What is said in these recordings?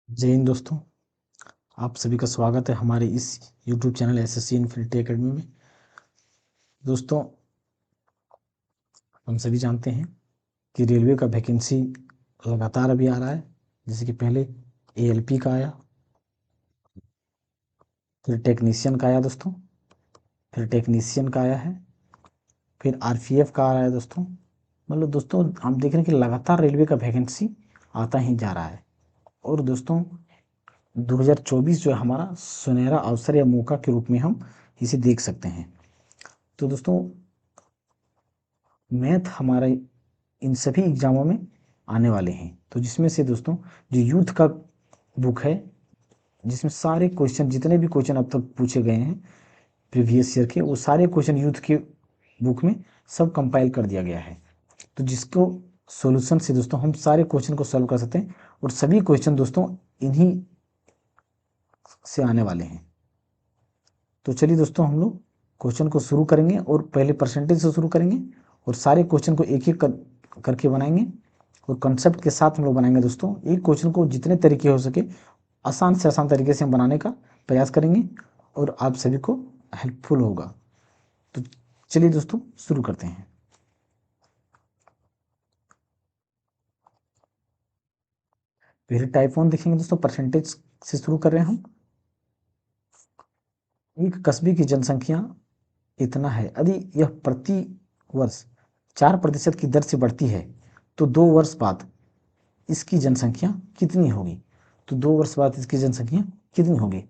जय हिंद दोस्तों, आप सभी का स्वागत है हमारे इस YouTube channel SSC infinity academy में। दोस्तों, हम सभी जानते हैं कि रेलवे का वैकेंसी लगातार अभी आ रहा है। जैसे कि पहले एएलपी का आया, फिर टेक्नीशियन का आया दोस्तों, फिर टेक्नीशियन का आया है, फिर आरपीएफ का आ रहा है दोस्तों। मतलब दोस्तों, हम देख रहे हैं कि लगातार रेलवे का वैकेंसी आता ही जा रहा है। और दोस्तों, 2024 जो है हमारा सुनहरा अवसर या मौका के रूप में हम इसे देख सकते हैं। तो दोस्तों, मैथ हमारे इन सभी एग्जामों में आने वाले हैं। तो जिसमें से दोस्तों, जो यूथ का बुक है, जिसमें सारे क्वेश्चन, जितने भी क्वेश्चन अब तक पूछे गए हैं प्रीवियस ईयर के, वो सारे क्वेश्चन यूथ के बुक में सब कंपाइल कर दिया गया है। तो जिसको सॉल्यूशन से दोस्तों हम सारे क्वेश्चन को सॉल्व कर सकते हैं। और सभी क्वेश्चन दोस्तों इन्हीं से आने वाले हैं। तो चलिए दोस्तों, हम लोग क्वेश्चन को शुरू करेंगे और पहले परसेंटेज से शुरू करेंगे और सारे क्वेश्चन को एक एक करके बनाएंगे और कंसेप्ट के साथ हम लोग बनाएंगे दोस्तों। एक क्वेश्चन को जितने तरीके हो सके आसान से आसान तरीके से हम बनाने का प्रयास करेंगे और आप सभी को हेल्पफुल होगा। तो चलिए दोस्तों, शुरू करते हैं। पहले टाइप 1 देखेंगे दोस्तों, परसेंटेज से शुरू कर रहे हैं हम। एक कस्बे की जनसंख्या इतना है, यदि यह प्रति वर्ष 4% की दर से बढ़ती है तो 2 वर्ष बाद इसकी जनसंख्या कितनी होगी। तो 2 वर्ष बाद इसकी जनसंख्या कितनी होगी।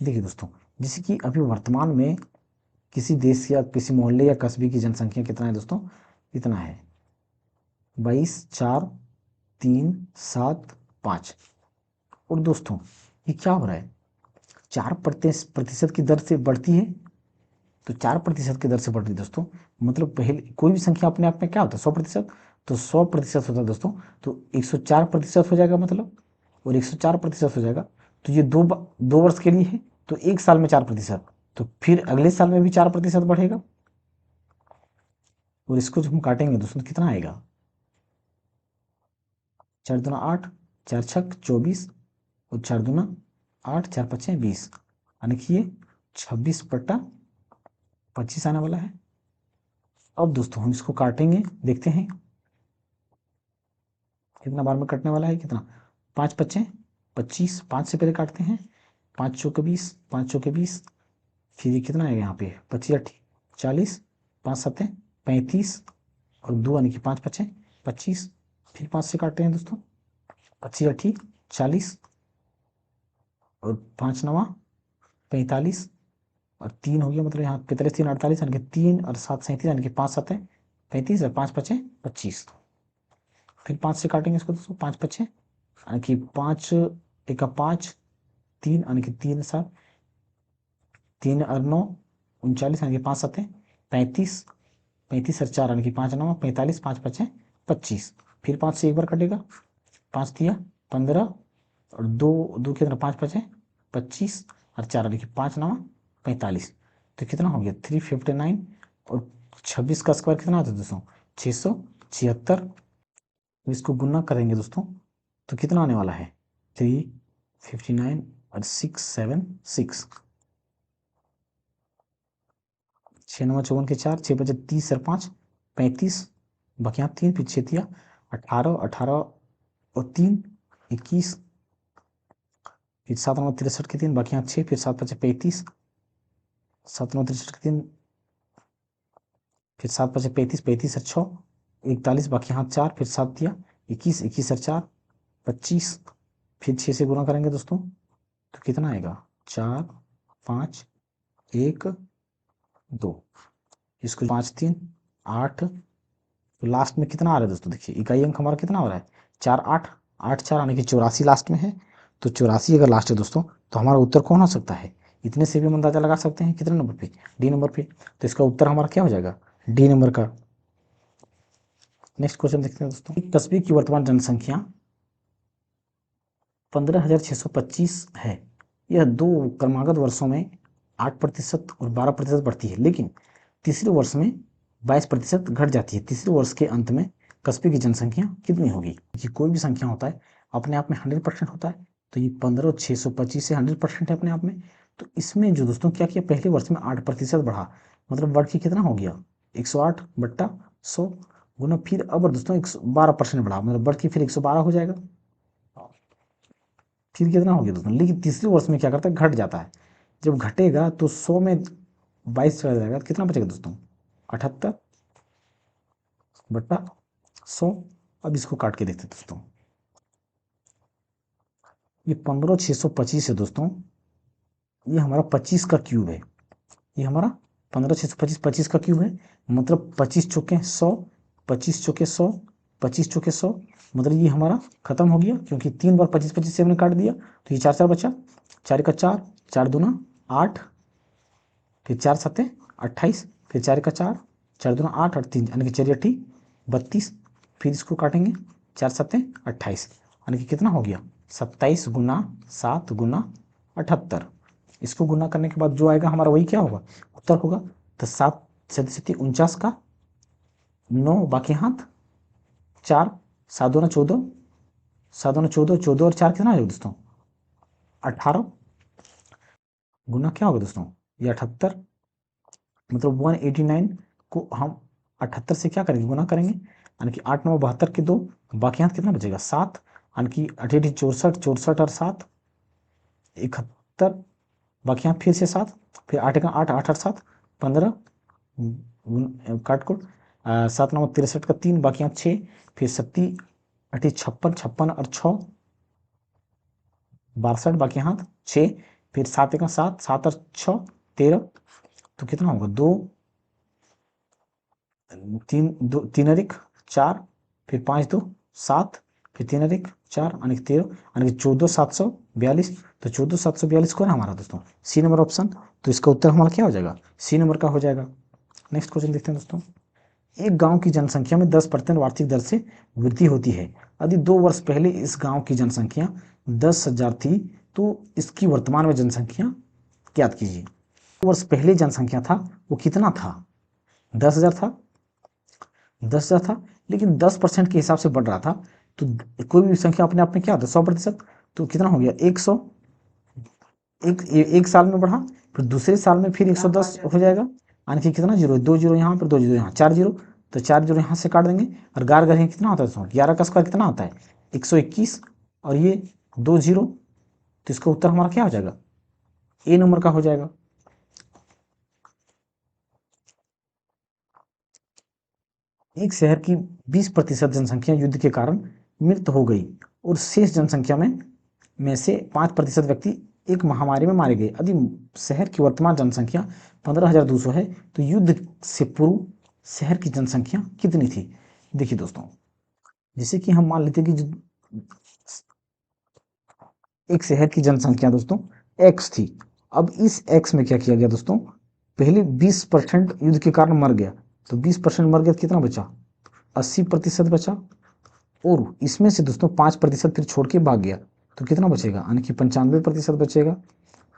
देखिए दोस्तों, जैसे कि अभी वर्तमान में किसी देश या किसी मोहल्ले या कस्बे की जनसंख्या कितना है दोस्तों, इतना है 22, 4, 3, 7, 5। और दोस्तों, ये क्या हो रहा है, 4% की दर से बढ़ती है। तो 4% की दर से बढ़ रही है दोस्तों, मतलब पहले कोई भी संख्या अपने आप में क्या होता है, 100%। तो 100% होता है दोस्तों, तो 104% हो जाएगा मतलब, और 104% हो जाएगा तो ये दो वर्ष के लिए है। तो एक साल में 4%, तो फिर अगले साल में भी 4% बढ़ेगा। और इसको जब हम काटेंगे दोस्तों तो कितना आएगा, 4 दूना 8, 4 छक 24 और 4 दूना 8, 4 पचे 20, यानी कि ये 26/25 आने वाला है। अब दोस्तों हम इसको काटेंगे, देखते हैं कितना बार में कटने वाला है। कितना, 5 पचे 25, 5 से पहले काटते हैं, 5 चौके 20, 5 चौके 20, फिर ये कितना आएगा यहाँ पे 25 8 40, 5 7 35 और 2 यानी कि 5 पचे 25। फिर 5 से काटते हैं दोस्तों, 25 8 40 और 5 9 45 और 3 हो गया, मतलब यहाँ 45 3 48 यानी कि 3 और 7 37 यानी कि 5 7 35 और 5 पचे 25। फिर 5 से काटेंगे इसको दोस्तों, 5 पचे यानी कि 5 एक 5, 3 यानी कि 3 7, 3 और 9 39 यानी कि 5 7 35, 35 और 4 यानी कि 5 9 45, 5 5 25। फिर 5 से एक बार कटेगा, 5 दिया 15 और 2 2 के अंदर 5 5 25 और 4 यानी कि 5 9 45। तो कितना हो गया 359। और 26 का स्क्वायर कितना होता है दोस्तों, 676। इसको गुना करेंगे दोस्तों तो कितना आने वाला है, 359 और 676। 6 9 54 के 4, 6 5 30 और 5 35, बकिया 3, फिर 6 दिया 18, 18 और 3 21, फिर 7 9 63 के 3, बकिया 6, फिर 7 5 35, 7 9 63 के 3, फिर 7 5 35, 35 और 6 41, बकिया 4, फिर 7 दिया 21, 21 और 4 25, फिर 6 से गुना करेंगे दोस्तों तो कितना आएगा 4 5 1 2। इसको 5 3 8, तो लास्ट में कितना आ रहा है दोस्तों, देखिए इकाई अंक हमारा कितना हो रहा है 4 8 8 4 यानी कि 84 लास्ट में है। तो 84 अगर लास्ट है दोस्तों तो हमारा उत्तर कौन हो सकता है, इतने से भी हम अंदाजा लगा सकते हैं कितने नंबर पे, डी नंबर पे। तो इसका उत्तर हमारा क्या हो जाएगा, डी नंबर का। नेक्स्ट क्वेश्चन देखते हैं दोस्तों, एक कस्बे की वर्तमान जनसंख्या 15,625 है। यह 2 क्रमागत वर्षों में 8% और 12% बढ़ती है, लेकिन तीसरे वर्ष में 22% घट जाती है। तीसरे वर्ष के अंत में कस्बे की जनसंख्या कितनी होगी। कि कोई भी संख्या होता है अपने आप में 100% होता है, तो ये 15,625 से 100% है अपने आप में। तो इसमें जो दोस्तों क्या किया, पहले वर्ष में 8% बढ़ा, मतलब बढ़ के कितना हो गया 108 बट्टा 100 गुना, फिर अब दोस्तों 112% बढ़ा, मतलब बढ़ के फिर 112 हो जाएगा, फिर कितना हो गया दोस्तों। लेकिन तीसरे वर्ष में क्या करता है, घट जाता है। जब घटेगा तो 100 में 22 चला जाएगा, तो कितना बचेगा दोस्तों 78 बट्टा 100। अब इसको काट के देखते हैं दोस्तों, ये 15,625 है दोस्तों, ये हमारा 25 का क्यूब है, ये हमारा 15,625 25 का क्यूब है, मतलब 25 चौके 100, 25 चौके 100, 25 चौके 100, मतलब ये हमारा खत्म हो गया, क्योंकि 3 बार 25 25 से हमने काट दिया, तो ये 4 4 बचा, 4 का 4, 4 दूना 8, फिर 4 7 28, फिर 4 का 4, 4 दूना 8 और 3 यानी कि 4 8 32, फिर इसको काटेंगे 4 7 28, यानी कि कितना हो गया 27 गुना 7 गुना 78। इसको गुना करने के बाद जो आएगा हमारा वही क्या होगा, उत्तर होगा। तो 7 7 49 का 9 बाकी हाथ 4, 7 दूना 14, 7 दूना 14, 14 और 4 कितना आएगा दोस्तों 18, गुना क्या होगा दोस्तों ये 78, मतलब 189 को हम 78 से क्या करेंगे, गुना करेंगे, यानी कि 8 9 72 के 2, बाकी हाथ कितना बचेगा 7, यानी कि 88 64 64 और 7 71, बाकी हाथ फिर से 7, फिर 8 का 8 8 और 7 15, काट को 7 9 63 का 3, बाकी हाथ 6, फिर 70 80 56 56 और 6 62, बाकी हाथ 6, फिर 7 का 7 7 और 6 13, तो कितना होगा 2 3 2 3 अधिक 4, फिर 5 2 7, फिर 3 अधिक 4 यानी कि 13, यानी कि 14,742। तो 14,742 कौन है हमारा दोस्तों, सी नंबर ऑप्शन। तो इसका उत्तर हमारा क्या हो जाएगा, सी नंबर का हो जाएगा। नेक्स्ट क्वेश्चन देखते हैं दोस्तों, एक गांव की जनसंख्या में 10% वार्षिक दर से वृद्धि होती है, यदि 2 वर्ष पहले इस गांव की जनसंख्या 10,000 थी तो इसकी वर्तमान में जनसंख्या ज्ञात कीजिए। 2 वर्ष पहले जनसंख्या था वो कितना था, 10,000 था, 10,000 था, लेकिन 10% के हिसाब से बढ़ रहा था। तो कोई भी संख्या अपने आप में क्या होता है 100%, तो कितना हो गया 100, एक साल में बढ़ा, फिर दूसरे साल में फिर 110 हो जाएगा, यानी कि कितना जीरो, 2 जीरो यहाँ पर 2 जीरो यहाँ 4 जीरो, तो 4 जीरो यहाँ से काट देंगे, और गार गार कितना होता है 11 का स्क्वायर कितना होता है 121, और ये 2 जीरो, तो इसका उत्तर हमारा क्या हो जाएगा, ए नंबर का हो जाएगा। एक शहर की 20% जनसंख्या युद्ध के कारण मृत हो गई और शेष जनसंख्या में से 5% व्यक्ति एक महामारी में मारे गए। यदि शहर की वर्तमान जनसंख्या 15,200 है तो युद्ध से पूर्व शहर की जनसंख्या कितनी थी। देखिए दोस्तों, जैसे कि हम मान लेते हैं कि एक शहर की जनसंख्या दोस्तों एक्स थी। अब इस एक्स में क्या किया गया दोस्तों, पहले 20% युद्ध के कारण मर गया, तो 20% मर गया तो कितना बचा 80% बचा, और इसमें से दोस्तों 5% फिर छोड़ के भाग गया, तो कितना बचेगा यानी कि 95% बचेगा।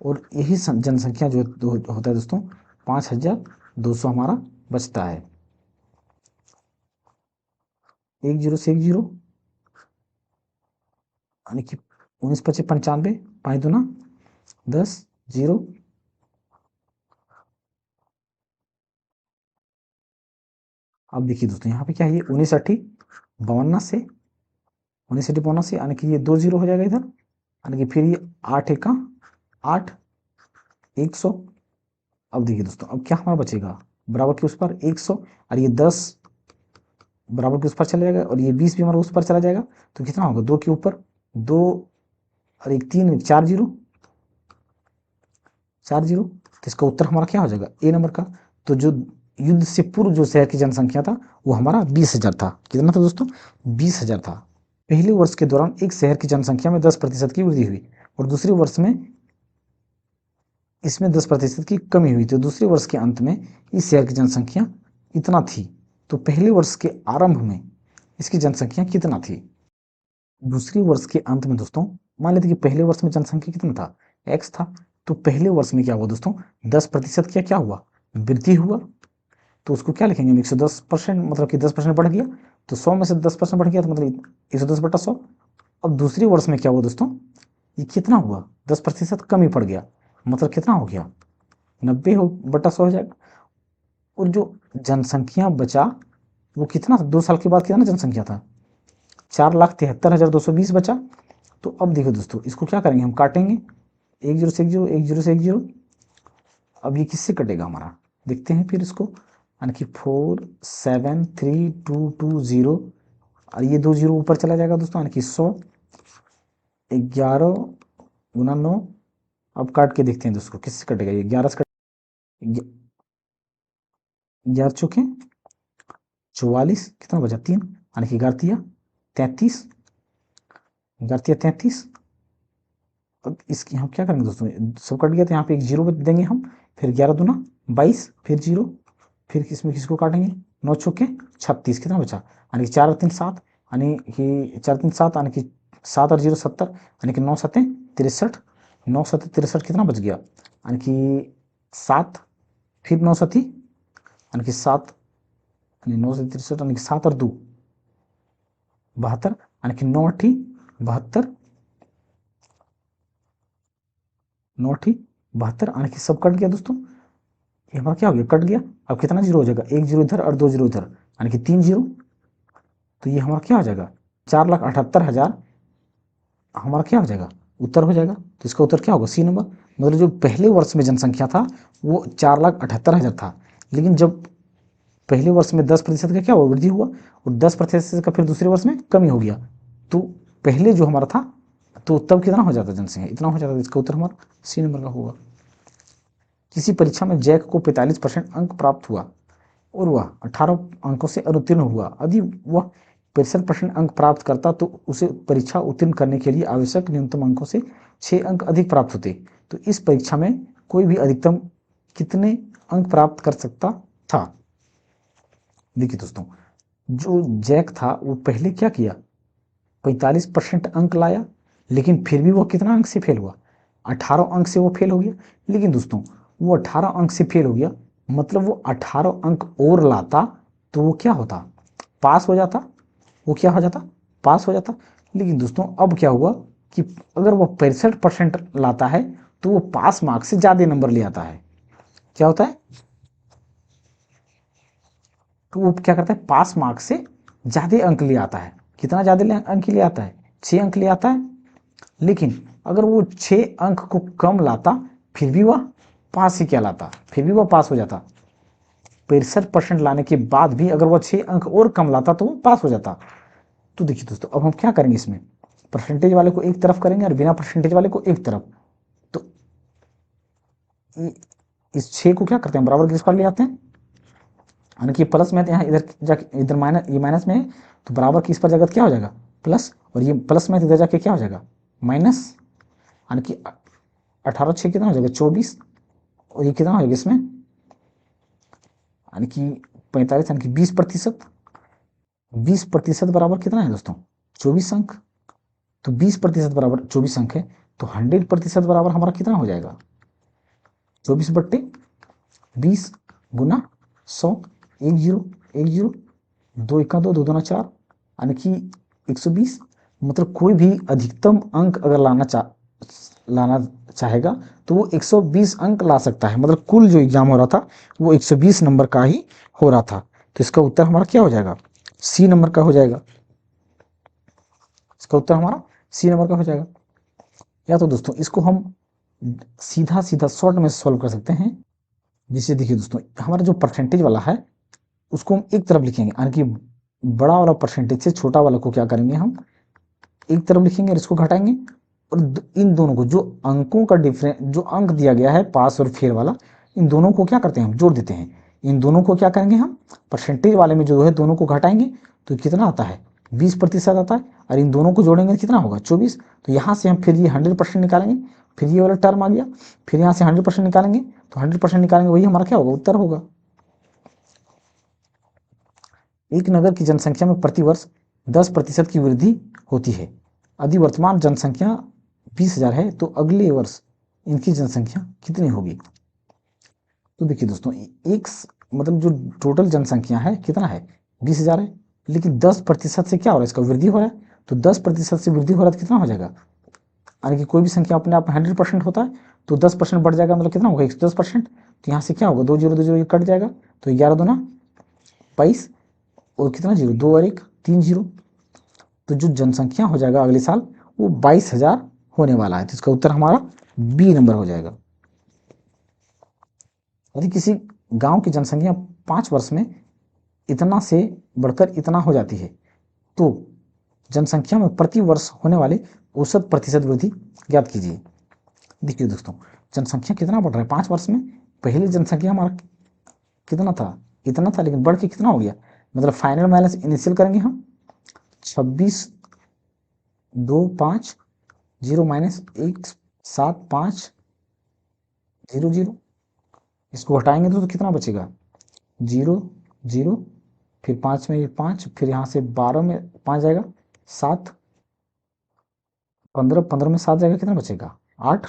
और यही जनसंख्या जो होता है दोस्तों 5,200 हमारा बचता है। 1 0 से 1 0 यानी कि 19 25 95, 5 दूना 10 0, अब देखिए दोस्तों यहाँ पे क्या है, ये 19 80 52 से 19 80 52 से, यानी कि ये 2 0 हो जाएगा इधर, यानी कि फिर ये 8 1 8 100। अब देखिए दोस्तों, अब क्या हमारा बचेगा, बराबर के उस पर 100, और ये 10 बराबर के उस पर चला जाएगा, और ये 20 भी हमारा उस पर चला जाएगा, तो कितना होगा 2 के ऊपर 2 और 1 3 4 0 4 0, तो इसका उत्तर हमारा क्या हो जाएगा ए नंबर का। तो जो युद्ध से पूर्व जो शहर की जनसंख्या था वो हमारा 20,000 था, कितना था दोस्तों 20,000 था। पहले वर्ष के दौरान एक शहर की जनसंख्या में 10% की वृद्धि हुई और दूसरे वर्ष में इसमें 10% की कमी हुई, तो दूसरे वर्ष के अंत में इस शहर की जनसंख्या इतना थी, तो पहले वर्ष के आरंभ में इसकी जनसंख्या कितना थी। दूसरे वर्ष के अंत में दोस्तों मान लेते कि पहले वर्ष में जनसंख्या कितना था एक्स था, तो पहले वर्ष में क्या हुआ दोस्तों 10% क्या हुआ वृद्धि हुआ, तो उसको क्या लिखेंगे 110%, मतलब कि 10% बढ़ गया, तो 100 में से 10% बढ़ गया, तो मतलब 110 बटा 100। अब दूसरे वर्ष में क्या हुआ दोस्तों ये कितना हुआ, 10% कम ही पड़ गया, मतलब कितना हो गया, 90/100 हो जाएगा। और जो जनसंख्या बचा वो कितना, 2 साल के बाद कितना जनसंख्या था, 4,73,220 बचा। तो अब देखो दोस्तों, इसको क्या करेंगे, हम काटेंगे, 10 से 10, 10 से 10। अब ये किससे कटेगा हमारा, देखते हैं फिर इसको, यानी कि 4,7,3,2,2,0, और ये 2 0 ऊपर चला जाएगा दोस्तों, यानी कि 100, 11 गुना 9। अब काट के देखते हैं दोस्तों किससे कटेगा, ये 11 से 11 चौके 44, कितना बचा 3, यानी कि 11 33, 33। अब इसकी हम क्या करेंगे दोस्तों, सब कट गया तो यहाँ पे एक 0 देंगे हम, फिर 11 दूना 22, फिर 0, फिर इसमें किसको काटेंगे, 9 चौके 36, कितना बचा, यानी कि 4 और 3 7, यानी कि 4 3 7, यानी कि 7 और 0 70, यानी कि 9 7 63, 9 7 63 कितना बच गया, यानी कि 7, फिर 9 7, यानी कि 7, यानी 9 से 63, यानी कि 7 और 2 72, यानी कि 9 8 72, 9 8 72, यानी कि सब कट गया दोस्तों, ये हमारा क्या हो गया, कट गया। अब कितना 0 हो जाएगा, 1 0 इधर और 2 0 इधर, यानी कि 3 0। तो ये हमारा क्या हो जाएगा, 4,78,000 हमारा क्या हो जाएगा, उत्तर हो जाएगा। तो इसका उत्तर क्या होगा, सी नंबर। मतलब जो पहले वर्ष में जनसंख्या था वो 4,78,000 था, लेकिन जब पहले वर्ष में 10% का क्या हुआ, वृद्धि हुआ, और 10% का फिर दूसरे वर्ष में कमी हो गया। तो पहले जो हमारा था तो तब कितना हो जाता जनसंख्या, इतना हो जाता। इसका उत्तर हमारा सी नंबर का होगा। किसी परीक्षा में जैक को 45% अंक प्राप्त हुआ और वह 18 अंकों से अनुत्तीर्ण हुआ। यदि वह 65% अंक प्राप्त करता तो उसे परीक्षा उत्तीर्ण करने के लिए आवश्यक न्यूनतम अंकों से 6 अंक अधिक प्राप्त होते। तो इस परीक्षा में कोई भी अधिकतम कितने अंक प्राप्त कर सकता था। देखिए दोस्तों, जो जैक था वो पहले क्या किया, 45% अंक लाया, लेकिन फिर भी वो कितना अंक से फेल हुआ, 18 अंक से वो फेल हो गया। लेकिन दोस्तों वो 18 अंक से फेल हो गया, मतलब वो 18 अंक और लाता तो वो क्या होता, पास हो जाता। वो क्या हो जाता, पास हो जाता। लेकिन दोस्तों अब क्या हुआ कि अगर वो 65% लाता है तो वो पास मार्क्स से ज़्यादा नंबर ले आता है। क्या होता है, तो वो क्या करता है, पास मार्क्स से ज़्यादा अंक ले आता है। कितना ज़्यादा अंक ले आता है, 6 अंक ले आता है। लेकिन अगर वो 6 अंक को कम लाता फिर भी वह पास ही कहलाता, फिर भी वह पास हो जाता। 65% लाने के बाद भी अगर वह 6 अंक और कम लाता तो वो पास हो जाता। तो देखिए दोस्तों, अब हम क्या करेंगे, इसमें परसेंटेज वाले को एक तरफ करेंगे और बिना परसेंटेज वाले को एक तरफ। तो इस 6 को क्या करते हैं, बराबर किस पर ले आते हैं, यानी कि प्लस में यहाँ इधर जाके इधर माइनस, ये माइनस में है तो बराबर की इस पर जगह क्या हो जाएगा, प्लस, और ये प्लस में इधर जाके क्या हो जाएगा, माइनस। यानी कि 18 6 कितना हो जाएगा, 24, और ये कितना हो जाएगा इसमें, यानी कि 45, यानी कि 20%। 20% बराबर कितना है दोस्तों, 24 अंक। तो 20% बराबर 24 अंक है, तो 100% बराबर हमारा कितना हो जाएगा, 24/20 गुना 100, 1 0 1 0, 2 1 2 2 2 4, यानी कि 120। मतलब कोई भी अधिकतम अंक अगर लाना चाहेगा तो वो 120 अंक ला सकता है। मतलब कुल जो एग्जाम हो रहा था वो 120 नंबर का ही हो रहा था। तो इसका उत्तर हमारा क्या हो जाएगा, सी नंबर का हो जाएगा। इसका उत्तर हमारा सी नंबर का हो जाएगा। या तो दोस्तों इसको हम सीधा सीधा शॉर्ट में सॉल्व कर सकते हैं। जिससे देखिए दोस्तों, हमारा जो परसेंटेज वाला है उसको हम एक तरफ लिखेंगे, यानी कि बड़ा वाला परसेंटेज से छोटा वाला को क्या करेंगे, हम एक तरफ लिखेंगे और इसको घटाएंगे। और इन दोनों को, जो अंकों का डिफरेंस, जो अंक दिया गया है पास और फेल वाला, इन दोनों को क्या करते हैं, हम जोड़ देते हैं। इन दोनों को क्या करेंगे, हम परसेंटेज वाले में जो है दोनों को घटाएंगे तो कितना आता है, 20% आता है। और इन दोनों को जोड़ेंगे कितना होगा, 24। तो यहाँ से हम फिर ये 100% निकालेंगे, फिर ये वाला टर्म आ गया, फिर यहाँ से 100% निकालेंगे, तो 100% निकालेंगे, वही हमारा क्या होगा, उत्तर होगा। एक नगर की जनसंख्या में प्रतिवर्ष 10% की वृद्धि होती है। यदि वर्तमान जनसंख्या 20,000 है तो अगले वर्ष इनकी जनसंख्या कितनी होगी। तो देखिए दोस्तों, एक मतलब जो टोटल जनसंख्या है कितना है, 20,000 है, लेकिन 10% से क्या हो रहा है, इसका वृद्धि हो रहा है। तो 10% से वृद्धि हो रहा है तो कितना हो जाएगा, यानी कि कोई भी संख्या अपने आप में 100% होता है तो 10% बढ़ जाएगा, मतलब कितना होगा 110%। तो यहाँ से क्या होगा 2 0 2 0 ये कट जाएगा, तो 11 दूना 22 और कितना जीरो 2 और 1 3 0। तो जो जनसंख्या हो जाएगा अगले साल वो 22,000 होने वाला है। तो इसका उत्तर हमारा बी नंबर हो जाएगा। यदि किसी गांव की जनसंख्या 5 वर्ष में इतना से बढ़कर इतना हो जाती है तो जनसंख्या में प्रति वर्ष होने वाले औसत प्रतिशत वृद्धि ज्ञात कीजिए। देखिए दोस्तों, जनसंख्या कितना बढ़ रहा है 5 वर्ष में। पहले जनसंख्या हमारा कितना था, इतना था, लेकिन बढ़ के कितना हो गया, मतलब फाइनल माइनस इनिशियल करेंगे हम 26 2 5 0 माइनस 1 7 5 0 0। इसको हटाएंगे तो कितना बचेगा 0 0, फिर 5 में 5, फिर यहाँ से 12 में 5 जाएगा 7, 15 15 में 7 जाएगा, कितना बचेगा 8,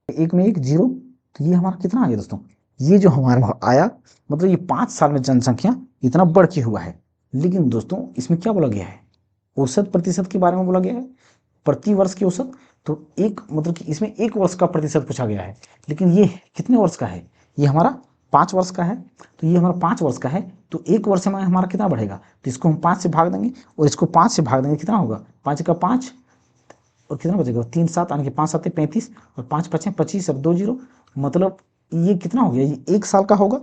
1 में 1 0। तो ये हमारा कितना आ गया दोस्तों, ये जो हमारा आया, मतलब ये 5 साल में जनसंख्या इतना बढ़ के हुआ है। लेकिन दोस्तों इसमें क्या बोला गया है, औसत प्रतिशत के बारे में बोला गया है, प्रति वर्ष की औसत। तो एक मतलब कि इसमें 1 वर्ष का प्रतिशत पूछा गया है, लेकिन ये कितने वर्ष का है, ये हमारा 5 वर्ष का है। तो ये हमारा 5 वर्ष का है, तो 1 वर्ष में हमारा कितना बढ़ेगा, तो इसको हम 5 से भाग देंगे और इसको 5 से भाग देंगे, कितना होगा 5 का 5 और कितना बचेगा 3 7, यानी कि 5 7 35 और 5 5 25 और 2 0, मतलब ये कितना हो गया, ये 1 साल का होगा।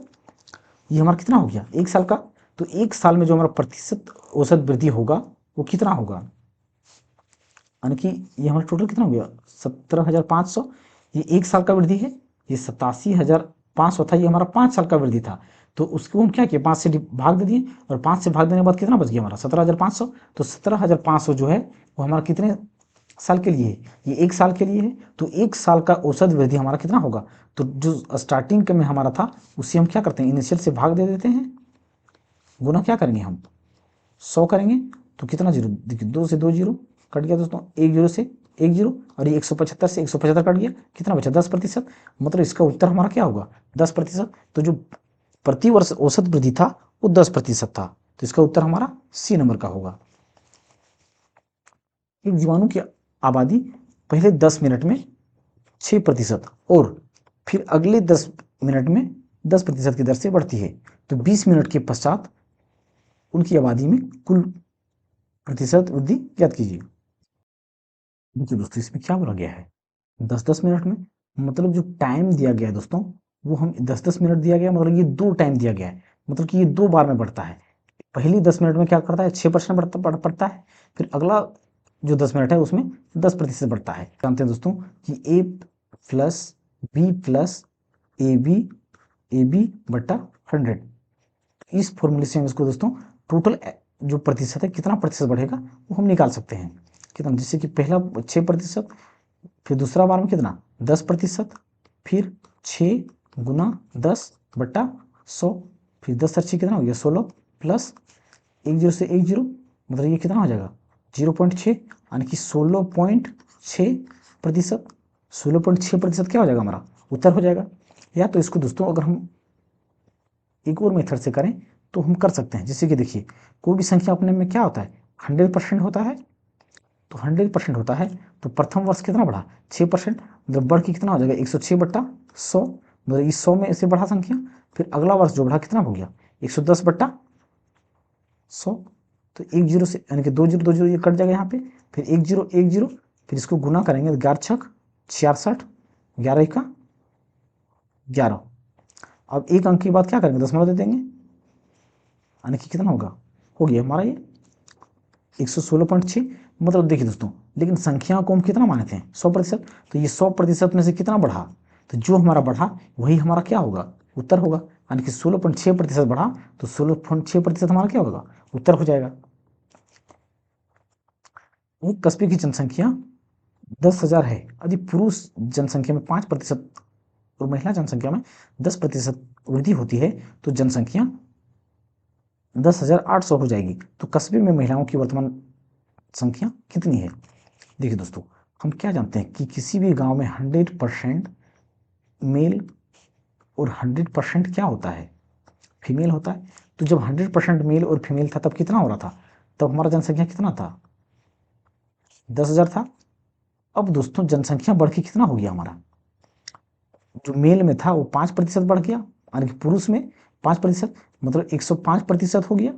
ये हमारा कितना हो गया 1 साल का। तो 1 साल में जो हमारा प्रतिशत औसत वृद्धि होगा वो कितना होगा, यानी कि ये हमारा टोटल कितना हो गया 17,500। ये 1 साल का वृद्धि है, ये 87,500 था, ये हमारा 5 साल का वृद्धि था। तो उसको हम क्या किए 5 से भाग दे दिए, और 5 से भाग देने के बाद कितना बच गया हमारा 17,500। तो 17,500 जो है वो हमारा कितने साल के लिए है, ये 1 साल के लिए है। तो 1 साल का औसत वृद्धि हमारा कितना होगा, तो जो स्टार्टिंग में हमारा था उसे हम क्या करते हैं इनिशियल से भाग दे देते हैं, गुना क्या करेंगे हम 100 करेंगे। तो कितना जीरो, देखिए 2 से 2 जीरो कट गया दोस्तों, 1 जीरो से 1 जीरो, और ये 175 से 175 कट गया, कितना बचा 10%। मतलब इसका उत्तर हमारा क्या होगा 10%। तो जो प्रति वर्ष औसत वृद्धि था वो 10% था, तो इसका उत्तर हमारा सी नंबर का होगा। एक जीवाणु की आबादी पहले 10 मिनट में 6% और फिर अगले 10 मिनट में 10% की दर से बढ़ती है, तो 20 मिनट के पश्चात उनकी आबादी में कुल प्रतिशत वृद्धि ज्ञात कीजिए। देखिए दोस्तों इसमें क्या बोला गया है 10-10 मिनट में, मतलब जो टाइम दिया गया है दोस्तों वो हम 10-10 मिनट दिया गया, मतलब ये 2 टाइम दिया गया है, मतलब कि ये 2 बार में बढ़ता है। पहली 10 मिनट में क्या करता है 6% बढ़ता है, फिर अगला जो 10 मिनट है उसमें 10% बढ़ता है। जानते हैं दोस्तों कि a plus b plus a b बट्टा 100, इस फॉर्मूले से हम इसको दोस्तों टोटल जो प्रतिशत है कितना प्रतिशत बढ़ेगा वो हम निकाल सकते हैं। कितना, जैसे कि पहला 6%, फिर दूसरा बार में कितना 10%, फिर 6 गुना 10 बट्टा 100, फिर 10 अच्छी कितना हो गया 16 प्लस 1 जीरो से 1 जीरो, मतलब ये कितना हो जाएगा 0.6, यानी कि 16.6%। 16.6% क्या हो जाएगा हमारा उत्तर हो जाएगा। या तो इसको दोस्तों अगर हम एक और मेथड से करें तो हम कर सकते हैं, जैसे कि देखिए कोई भी संख्या अपने में क्या होता है 100% होता है, तो 100% होता है तो प्रथम वर्ष कितना बढ़ा 6%, मतलब बढ़ के कितना हो जाएगा 106 बट्टा 100, मतलब इस 100 में से बढ़ा संख्या, फिर अगला वर्ष जो बढ़ा कितना हो गया 110 बट्टा 100। तो 1 जीरो से यानी कि 2 जीरो 2 जीरो ये कट जाएगा यहाँ पे, फिर 1 जीरो 1 जीरो, फिर इसको गुना करेंगे 11 छक 66, 11 का 11। अब एक अंक के बाद क्या करेंगे दशमलव दे देंगे, यानी कि कितना होगा हो गया हमारा ये 116.6। मतलब देखिए दोस्तों, लेकिन संख्या को हम कितना माने थे 100%, तो ये 100% में से कितना बढ़ा, तो जो हमारा बढ़ा वही हमारा क्या होगा उत्तर होगा, यानी कि 16.6% बढ़ा, तो 16.6% हमारा क्या होगा उत्तर हो जाएगा। एक कस्बे की जनसंख्या 10,000 है, यदि पुरुष जनसंख्या में 5% और महिला जनसंख्या में 10% वृद्धि होती है तो जनसंख्या 10,800 हो जाएगी। तो कस्बे में महिलाओं की वर्तमान संख्या कितनी है। देखिए दोस्तों, हम क्या जानते हैं कि किसी भी गांव में 100% मेल और 100% क्या होता है फीमेल होता है। तो जब 100% मेल और फीमेल था तब कितना हो रहा था, तब हमारा जनसंख्या कितना था 10,000 था। अब दोस्तों जनसंख्या बढ़ के कितना हो गया हमारा, जो मेल में था वो 5% बढ़ गया, यानी कि पुरुष में 5%, मतलब 105% हो गया,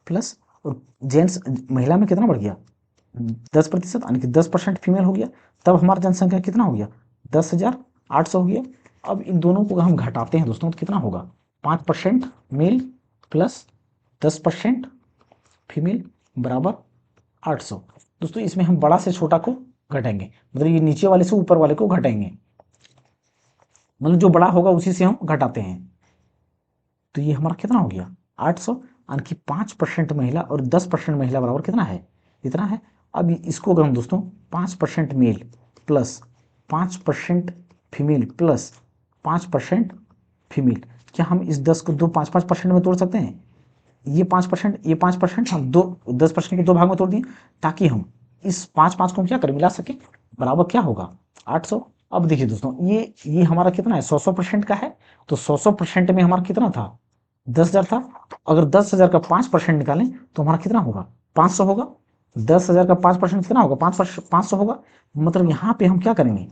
प्लस और जेंट्स महिला में कितना बढ़ गया 10%, यानी कि 10% फीमेल हो गया। तब हमारा जनसंख्या कितना हो गया 10,800 हो गया। अब इन दोनों को हम घटाते हैं दोस्तों तो कितना होगा 5% मेल प्लस 10% फीमेल बराबर 800। दोस्तों इसमें हम बड़ा से छोटा को घटाएंगे, मतलब ये नीचे वाले से ऊपर वाले को घटाएंगे, मतलब जो बड़ा होगा उसी से हम घटाते हैं। तो ये हमारा कितना हो गया 800, यानी कि 5% महिला और 10% महिला बराबर कितना है, इतना है। अब इसको अगर हम दोस्तों 5% male plus 5% female plus 5% female, क्या हम इस 10 को दो 5-5% में तोड़ सकते हैं? ये 5%, ये 5% हम 10% के दो भाग में तोड़ दिए, ताकि हम इस 5-5 को हम क्या करें मिला सकें, बराबर क्या होगा 800। अब देखिए दोस्तों ये हमारा कितना है 100% का है, तो 100% में हमारा कितना था 10,000 था। तो अगर 10,000 का 5% निकालें तो हमारा कितना होगा 500 होगा। 10,000 का 5% कितना होगा 500 होगा। मतलब यहाँ पे हम क्या करेंगे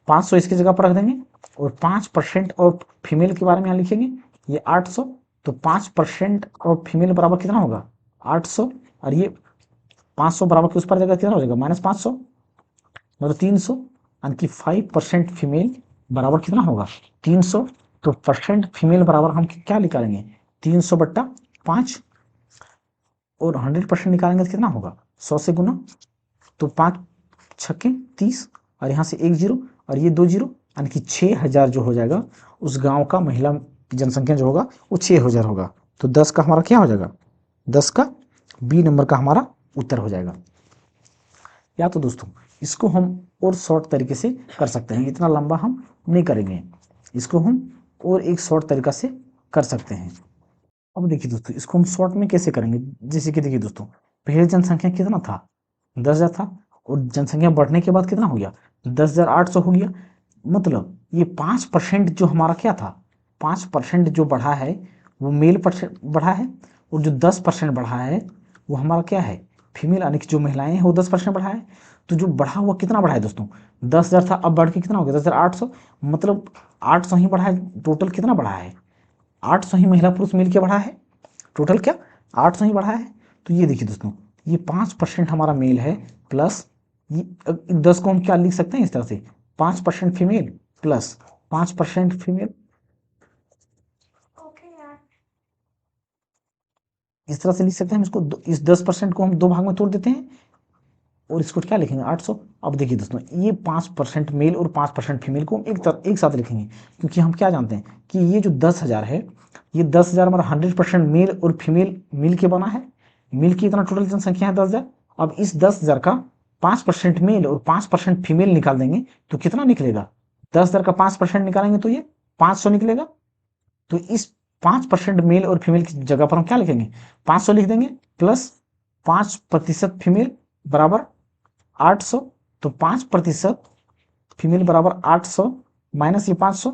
500 इसकी जगह पर रख देंगे और 5% और फीमेल के बारे में यहाँ लिखेंगे ये 800। तो 5% और फीमेल बराबर कितना होगा 800, और ये 500 बराबर की उस पर जगह कितना हो जाएगा -500, मतलब 300, यानी कि 5% फीमेल बराबर कितना होगा 300। तो परसेंट फीमेल बराबर हम क्या निकालेंगे 300/5, और 100% निकालेंगे तो कितना होगा 100 से गुना, तो 5 छक्के 30, और यहाँ से 1 जीरो और ये 2 जीरो, यानी कि 6,000 जो हो जाएगा उस गांव का महिला जनसंख्या जो होगा वो 6,000 होगा। तो 10 का हमारा क्या हो जाएगा 10 का बी नंबर का हमारा उत्तर हो जाएगा। या तो दोस्तों इसको हम और शॉर्ट तरीके से कर सकते हैं, इतना लंबा हम नहीं करेंगे, इसको हम और एक शॉर्ट तरीका से कर सकते हैं। अब देखिए दोस्तों इसको हम शॉर्ट में कैसे करेंगे, जैसे कि देखिए दोस्तों पहले जनसंख्या कितना था 10,000 था, और जनसंख्या बढ़ने के बाद कितना हो गया 10,800 हो गया। मतलब ये 5% जो हमारा क्या था 5% जो बढ़ा है वो मेल परसेंट बढ़ा है, और जो 10% बढ़ा है वो हमारा क्या है फीमेल, यानी कि जो महिलाएं हैं वो 10% बढ़ा है। तो जो बढ़ा हुआ कितना बढ़ा है दोस्तों 10,000 था, अब बढ़ के कितना हो गया 10,800, मतलब 800 ही बढ़ा है। टोटल कितना बढ़ा है 800 ही महिला पुरुष मिल के बढ़ा है, टोटल क्या 800 ही बढ़ा है। तो ये देखिए दोस्तों ये 5% हमारा मेल है, प्लस ये 10 को हम क्या लिख सकते हैं इस तरह से 5% फीमेल प्लस 5% फीमेल, इस तरह से लिख सकते हैं हम इसको। इस 10% को हम दो भाग में तोड़ देते हैं और इसको क्या लिखेंगे 800। अब देखिए दोस्तों ये 5% मेल और 5% फीमेल को हम एक साथ लिखेंगे, क्योंकि हम क्या जानते हैं कि ये जो 10,000 है ये 10,000 हमारा 100% मेल और फीमेल मिल के बना है, मिल की इतना टोटल जनसंख्या है 10,000। अब इस 10,000 का 5% मेल और 5% फीमेल निकाल देंगे तो कितना निकलेगा 10,000 का 5% निकालेंगे तो ये 500 निकलेगा। तो इस 5% मेल और फीमेल की जगह पर हम क्या लिखेंगे 500 लिख देंगे, प्लस 5% फीमेल बराबर 800। तो 5% फीमेल बराबर 800 माइनस ये 500,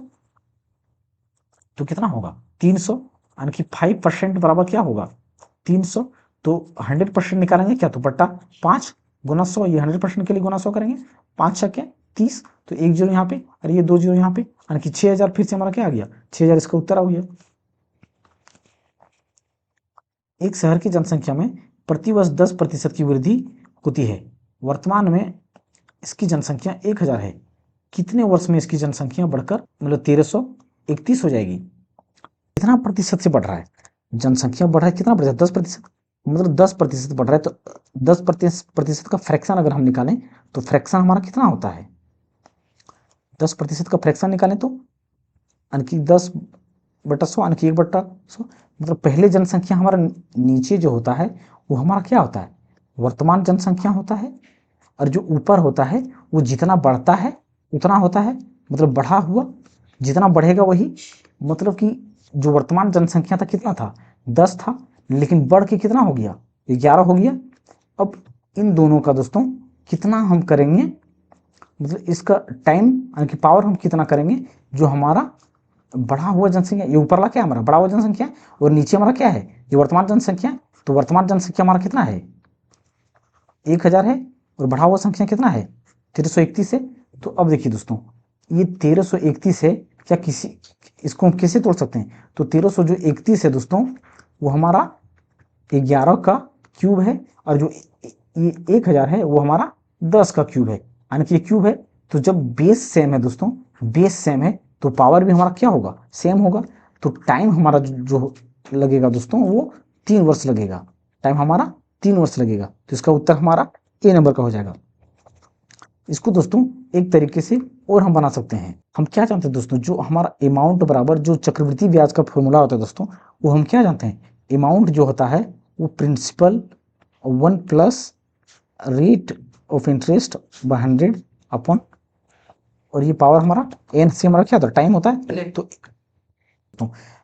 तो कितना होगा 300, यानी कि 5% बराबर क्या होगा 300। तो 100% निकालेंगे क्या तो बट्टा 5 गुना 100, ये 100% के लिए गुना 100 करेंगे, 5 छक्के 30, तो 1 जीरो यहाँ पे और ये 2 जीरो यहाँ पे, यानी कि 6,000 फिर से हमारा क्या आ गया 6,000 इसका उत्तर आ गया। एक शहर की जनसंख्या में प्रतिवर्ष 10% की वृद्धि होती है, वर्तमान में इसकी जनसंख्या 1,000 है, कितने वर्ष में इसकी जनसंख्या बढ़कर मतलब 1,331 हो जाएगी। कितना प्रतिशत से बढ़ रहा है जनसंख्या बढ़ रहा है, कितना प्रतिशत 10%, मतलब 10% बढ़ रहा है। तो 10% का फ्रैक्शन अगर हम निकालें तो फ्रैक्शन हमारा कितना होता है 10% का फ्रैक्शन निकालें तो यानी कि 10/100 यानी कि 1/100, मतलब पहले जनसंख्या हमारा नीचे जो होता है वो हमारा क्या होता है वर्तमान जनसंख्या होता है, और जो ऊपर होता है वो जितना बढ़ता है उतना होता है, मतलब बढ़ा हुआ जितना बढ़ेगा वही, मतलब कि जो वर्तमान जनसंख्या था कितना था 10 था, लेकिन बढ़ के कितना हो गया 11 हो गया। अब इन दोनों का दोस्तों कितना हम करेंगे, मतलब इसका टाइम यानी कि पावर हम कितना करेंगे, जो हमारा बढ़ा हुआ जनसंख्या ये ऊपर वाला क्या है हमारा बढ़ा हुआ जनसंख्या, और नीचे हमारा क्या है ये वर्तमान जनसंख्या। तो वर्तमान जनसंख्या हमारा कितना है 1,000 है, और बढ़ा हुआ संख्या कितना है 1331 है। तो अब देखिए दोस्तों, ये 1331 है, क्या किसी इसको हम कैसे तोड़ सकते हैं? तो 1331 है दोस्तों, वो हमारा 11 का क्यूब है, और जो ये 1000 है वो हमारा 10 का क्यूब है, यानी कि ये क्यूब है। तो जब बेस सेम है दोस्तों, बेस सेम है, तो पावर भी हमारा क्या होगा? सेम होगा। तो टाइम हमारा जो लगेगा दोस्तों, वो 3 वर्ष लगेगा। टाइम हमारा 3 वर्ष लगेगा। तो इसका उत्तर हमारा ए नंबर का हो जाएगा। इसको दोस्तों एक तरीके से और हम बना सकते हैं। हम क्या जानते हैं दोस्तों, जो हमारा अमाउंट बराबर जो चक्रवृद्धि ब्याज का फॉर्मूला होता है दोस्तों, वो हम क्या जानते हैं? अमाउंट जो होता है वो principal 1 plus rate of interest by 100 upon, और ये पावर हमारा एन से हमारा क्या होता है? टाइम होता है। तो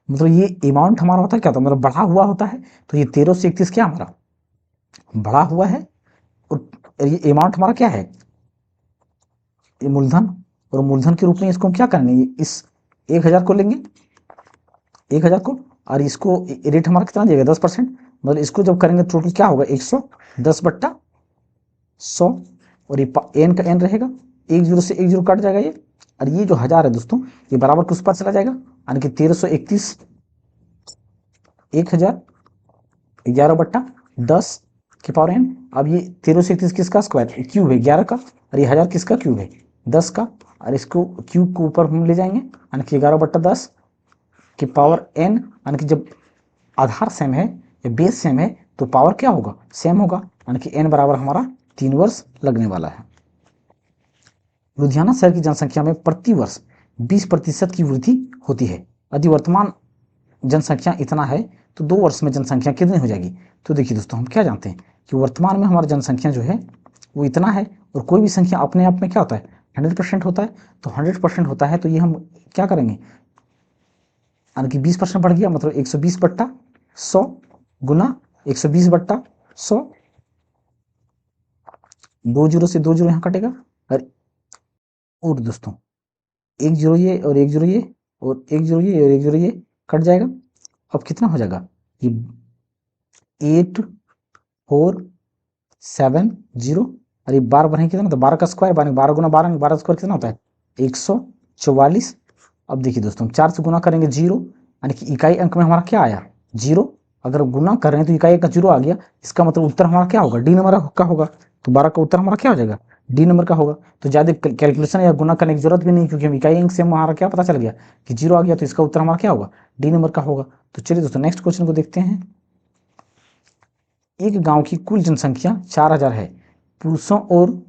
मतलब ये अमाउंट हमारा होता है क्या होता है? मतलब बढ़ा हुआ होता है। तो ये 1331 क्या हमारा बढ़ा हुआ है, और ये अमाउंट हमारा क्या है? ये मूलधन, और मूलधन के रूप में इसको हम क्या करेंगे? इस 1000 को लेंगे, 1000 को, और इसको रेट हमारा कितना देगा? 10%। मतलब इसको जब करेंगे टोटल क्या होगा? 110/100, और ये एन का एन रहेगा, 10 से 10 कट जाएगा ये, और ये जो 1000 है दोस्तों, ये बराबर किस पर चला जाएगा? यानी कि 1331 1000 11/10 के पावर एन। अब ये 1331 किसका स्क्वायर? क्यूब है 11 का, और ये 1000 किसका क्यूब है? 10 का, और इसको क्यूब को ऊपर हम ले जाएंगे, यानी कि 11/10 के पावर एन। यानी कि जब आधार सेम है या बेस सेम है तो पावर क्या होगा? सेम होगा, यानी कि एन बराबर हमारा 3 वर्ष लगने वाला है। लुधियाना शहर की जनसंख्या में प्रति वर्ष 20% की वृद्धि होती है। यदि वर्तमान जनसंख्या इतना है तो 2 वर्ष में जनसंख्या कितनी हो जाएगी? तो देखिए दोस्तों, हम क्या जानते हैं कि वर्तमान में हमारी जनसंख्या जो है वो इतना है, और कोई भी संख्या अपने आप में क्या होता है? 100% होता है। तो 100% होता है, तो ये हम क्या करेंगे? यानी कि 20% बढ़ गया, मतलब 120/100 गुना 120/100, 2 जीरो से 2 जीरो यहाँ कटेगा, और दोस्तों 1 जीरो ये और 1 जीरो ये और 1 जीरो ये और 1 जीरो ये कट जाएगा। अब कितना हो जाएगा? ये 8470, और ये 12 बने कितना? तो 12 का स्क्वायर, 12 गुना 12, 12 स्क्वायर कितना होता है? 144। अब देखिए दोस्तों, 4 से गुना करेंगे 0, यानी कि इकाई अंक में हमारा क्या आया? 0। अगर गुना कर रहे हैं तो इकाई अंक का 0 आ गया, इसका मतलब उत्तर हमारा क्या होगा? डी नंबर का होगा। तो 12 का उत्तर हमारा क्या हो जाएगा? डी नंबर का होगा। तो ज़्यादा कैलकुलेशन या गुना करने की जरूरत भी नहीं, क्योंकि हम इकाई अंक से हमारा क्या पता चल गया कि 0 आ गया, तो इसका उत्तर हमारा क्या होगा? डी नंबर का होगा। तो चलिए दोस्तों नेक्स्ट क्वेश्चन को देखते हैं। एक गांव की कुल जनसंख्या 4000 है। पुरुषों और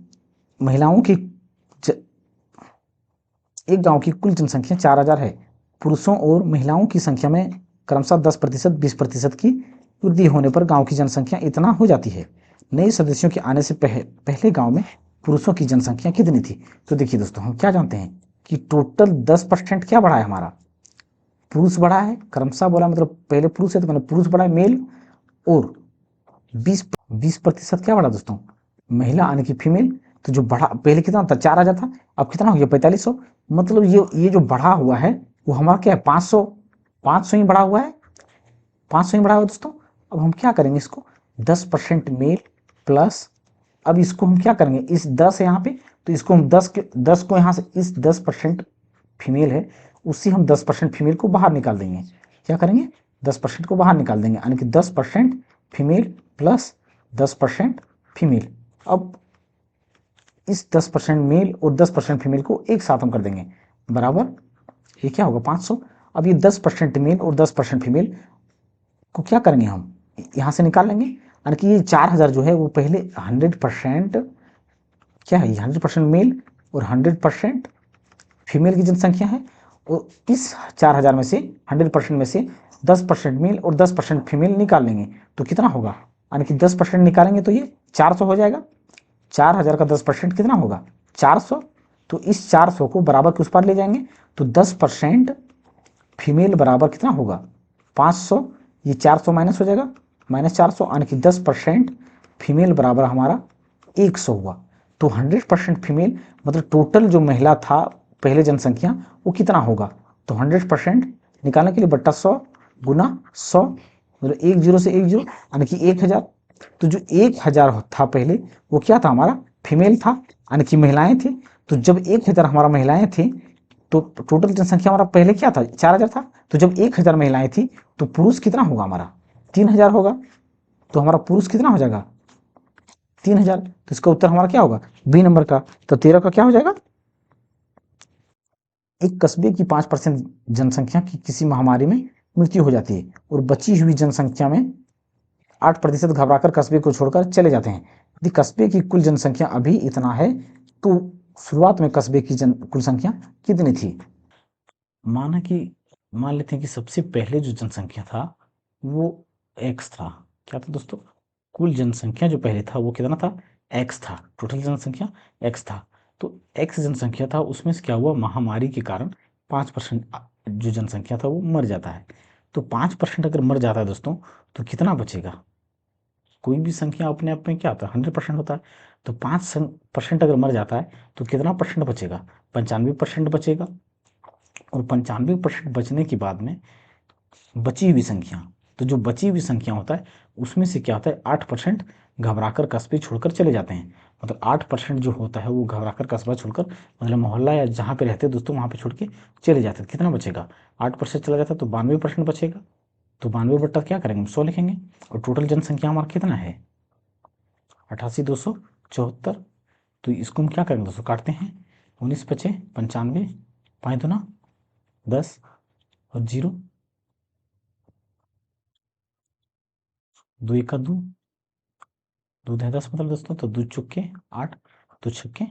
महिलाओं की एक गांव की कुल जनसंख्या 4000 है। पुरुषों और महिलाओं की संख्या में क्रमशः 10%, 20% की वृद्धि होने पर गांव की जनसंख्या इतना हो जाती है। नए सदस्यों के आने से पहले गांव में पुरुषों की जनसंख्या कितनी थी? तो देखिए दोस्तों, हम क्या जानते हैं कि टोटल 10% क्या बढ़ा है? हमारा पुरुष बढ़ा है, क्रमशः बोला, मतलब पहले पुरुष है तो मतलब पुरुष बढ़ा है मेल, और 20% क्या बढ़ा दोस्तों? महिला, यानी कि फीमेल। तो जो बढ़ा, पहले कितना था? 4000 था, अब कितना हो गया? 4500। मतलब ये जो बढ़ा हुआ है वो हमारा क्या है? 500 ही बढ़ा हुआ है, 500 ही बढ़ा हुआ है दोस्तों। अब हम क्या करेंगे? इसको 10% मेल प्लस, अब इसको हम क्या करेंगे? इस 10 है यहाँ पे, तो इसको हम 10 को यहाँ से, इस 10% फीमेल है उससे हम 10% फीमेल को बाहर निकाल देंगे। क्या करेंगे? 10% को बाहर निकाल देंगे, यानी कि 10% फीमेल प्लस 10% फीमेल। अब इस 10% मेल और 10% फीमेल को एक साथ हम कर देंगे, बराबर ये क्या होगा? 500। अब ये 10% मेल और 10% फीमेल को क्या करेंगे? हम यहाँ से निकाल लेंगे, यानी कि ये 4000 जो है वो पहले 100% क्या है? 100% मेल और 100% फीमेल की जनसंख्या है, और इस 4000 में से 100% में से 10% मेल और 10% फीमेल निकाल लेंगे, तो कितना होगा? यानी कि 10% निकालेंगे तो ये 400 हो जाएगा। 4000 का 10% कितना होगा? 400। तो इस 400 को बराबर के उस पार ले जाएंगे, तो 10% फीमेल बराबर कितना होगा? 500। ये 400 माइनस हो जाएगा, -400, यानी कि 10% फीमेल बराबर हमारा 100 हुआ। तो 100% फीमेल, मतलब टोटल जो महिला था पहले जनसंख्या, वो कितना होगा? तो 100% निकालने के लिए बट्टा 100 गुना 100, मतलब 1 जीरो से 1 जीरो, यानी कि 1000। तो जो 1000 था पहले वो क्या था हमारा? फीमेल था यानी कि महिलाएं थी। तो जब 1000 हमारा महिलाएं थी तो टोटल जनसंख्या हमारा पहले क्या था, 4000 था। तो जब 1000 महिलाएं थी तो पुरुष कितना होगा हमारा, 3000 होगा। तो हमारा पुरुष कितना हो जाएगा, 3000। तो इसका उत्तर हमारा क्या होगा, बी नंबर का। तो 13 का क्या हो जाएगा। एक कस्बे की 5% जनसंख्या की किसी महामारी में मृत्यु हो जाती है और बची हुई जनसंख्या में 8% घबराकर कस्बे को छोड़कर चले जाते हैं। यदि कस्बे की कुल जनसंख्या अभी इतना है तो शुरुआत में कस्बे की कुल संख्या कितनी थी। माना कि मान लेते हैं कि सबसे पहले जो जनसंख्या था वो एक्स था। क्या था दोस्तों, कुल जनसंख्या जो पहले था वो कितना था, एक्स था। टोटल जनसंख्या एक्स था। तो एक्स जनसंख्या था, उसमें से क्या हुआ, महामारी के कारण 5% जो जनसंख्या था वो मर जाता है। तो 5% अगर मर जाता है दोस्तों तो कितना बचेगा। कोई भी संख्या अपने आप में क्या होता है, 100% होता है। तो 5% अगर मर जाता है तो कितना परसेंट बचेगा, 95% बचेगा। और 95% बचने के बाद में बची हुई संख्या, तो जो बची हुई संख्या होता है उसमें से क्या होता है, 8% घबराकर कस्बे छोड़कर चले जाते हैं। मतलब 8% जो होता है वो घबराकर कस्बा छोड़कर, मतलब मोहल्ला या जहाँ पे रहते हैं दोस्तों वहाँ पे छोड़ के चले जाते हैं। कितना बचेगा, 8% चला जाता है तो 92% बचेगा। तो 92 बट्टा क्या करेंगे, हम 100 लिखेंगे। और टोटल जनसंख्या हमारा कितना है, 88,274। तो इसको हम क्या करेंगे दोस्तों, काटते हैं। 19×5 = 95, 5×2 = 10 और 0, 2×1 = 2, 2×10 मतलब दोस्तों, तो 2×4 = 8, 2×6 =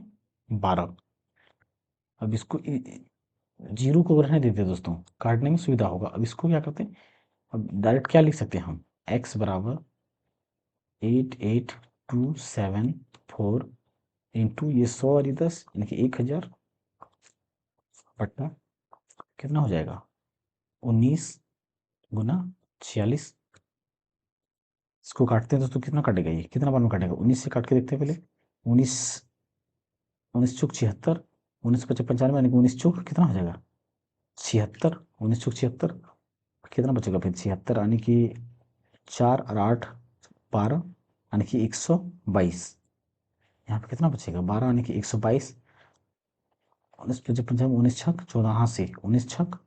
12। अब इसको जीरो को रहने देते दोस्तों, काटने में सुविधा होगा। अब इसको क्या करते हैं, अब डायरेक्ट क्या लिख सकते हैं हम, x बराबर 88,274 इंटू ये 100 और ये 10 यानी कि 1000 बट्टा कितना हो जाएगा, 19×46। इसको काटते हैं दोस्तों, कितना कटेगा, ये कितना बार में कटेगा, 19 से काट के देखते हैं पहले। 19, 19×76, 19×5 = 95 यानी कि 19× कितना हो जाएगा, 76। 19×76 कितना बचेगा फिर, 76 यानी कि 4 और 8 12 यानी कि 122। यहाँ पे कितना बचेगा, 12 यानी कि 122। 19×5 = 19×6 14 से, 19×6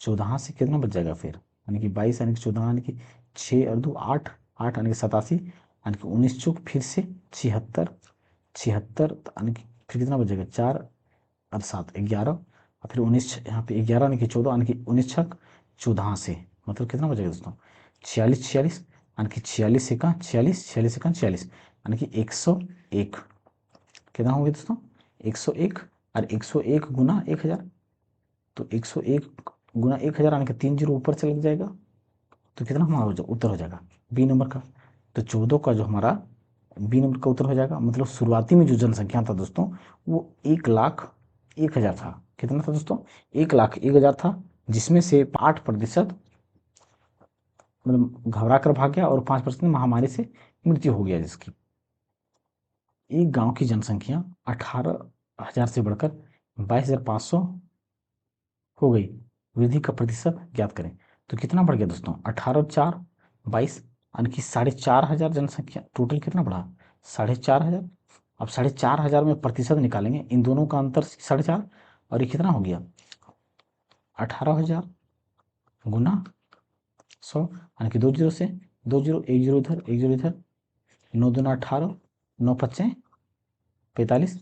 14 से कितना बच जाएगा फिर, यानी कि 22 यानी कि 14 यानी कि 6 और 2 8, 8 यानी कि 87 यानी कि 19× फिर से 76, 76 यानी कि फिर कितना बचेगा, 4 और 7 11 और फिर 19 यहाँ पे 11 यानी कि 14 यानी कि 19×6 14 से मतलब कितना बचेगा दोस्तों, 46 46 यानी कि 46 से 46 46 से 46 यानी कि 101। कितना हो गया दोस्तों, 101। और 101 गुना 1000, तो 101 गुना 1000 यानी कि 3 जीरो ऊपर से लग जाएगा। तो कितना हमारा उत्तर हो जाएगा, बी नंबर का। तो 14 का जो हमारा बी नंबर का उत्तर हो जाएगा। मतलब शुरुआती में जो जनसंख्या था दोस्तों वो 1,01,000 था। कितना था दोस्तों, 1,01,000 था, जिसमें से 8% मतलब घबरा कर भाग गया और 5% महामारी से मृत्यु हो गया जिसकी। एक गांव की जनसंख्या 18,000 से बढ़कर 22,500 हो गई, वृद्धि का प्रतिशत ज्ञात करें। तो कितना बढ़ गया दोस्तों, 18 और 4 22 यानी कि 4,500 जनसंख्या, टोटल कितना बढ़ा, 4,500। अब 4,500 में प्रतिशत निकालेंगे, इन दोनों का अंतर 4.5 और ये कितना हो गया, 18,000 गुना 100 यानी कि 2 जीरो से 2 जीरो, 1 जीरो इधर 1 जीरो इधर, 9×2 = 18, 9×5 = 45,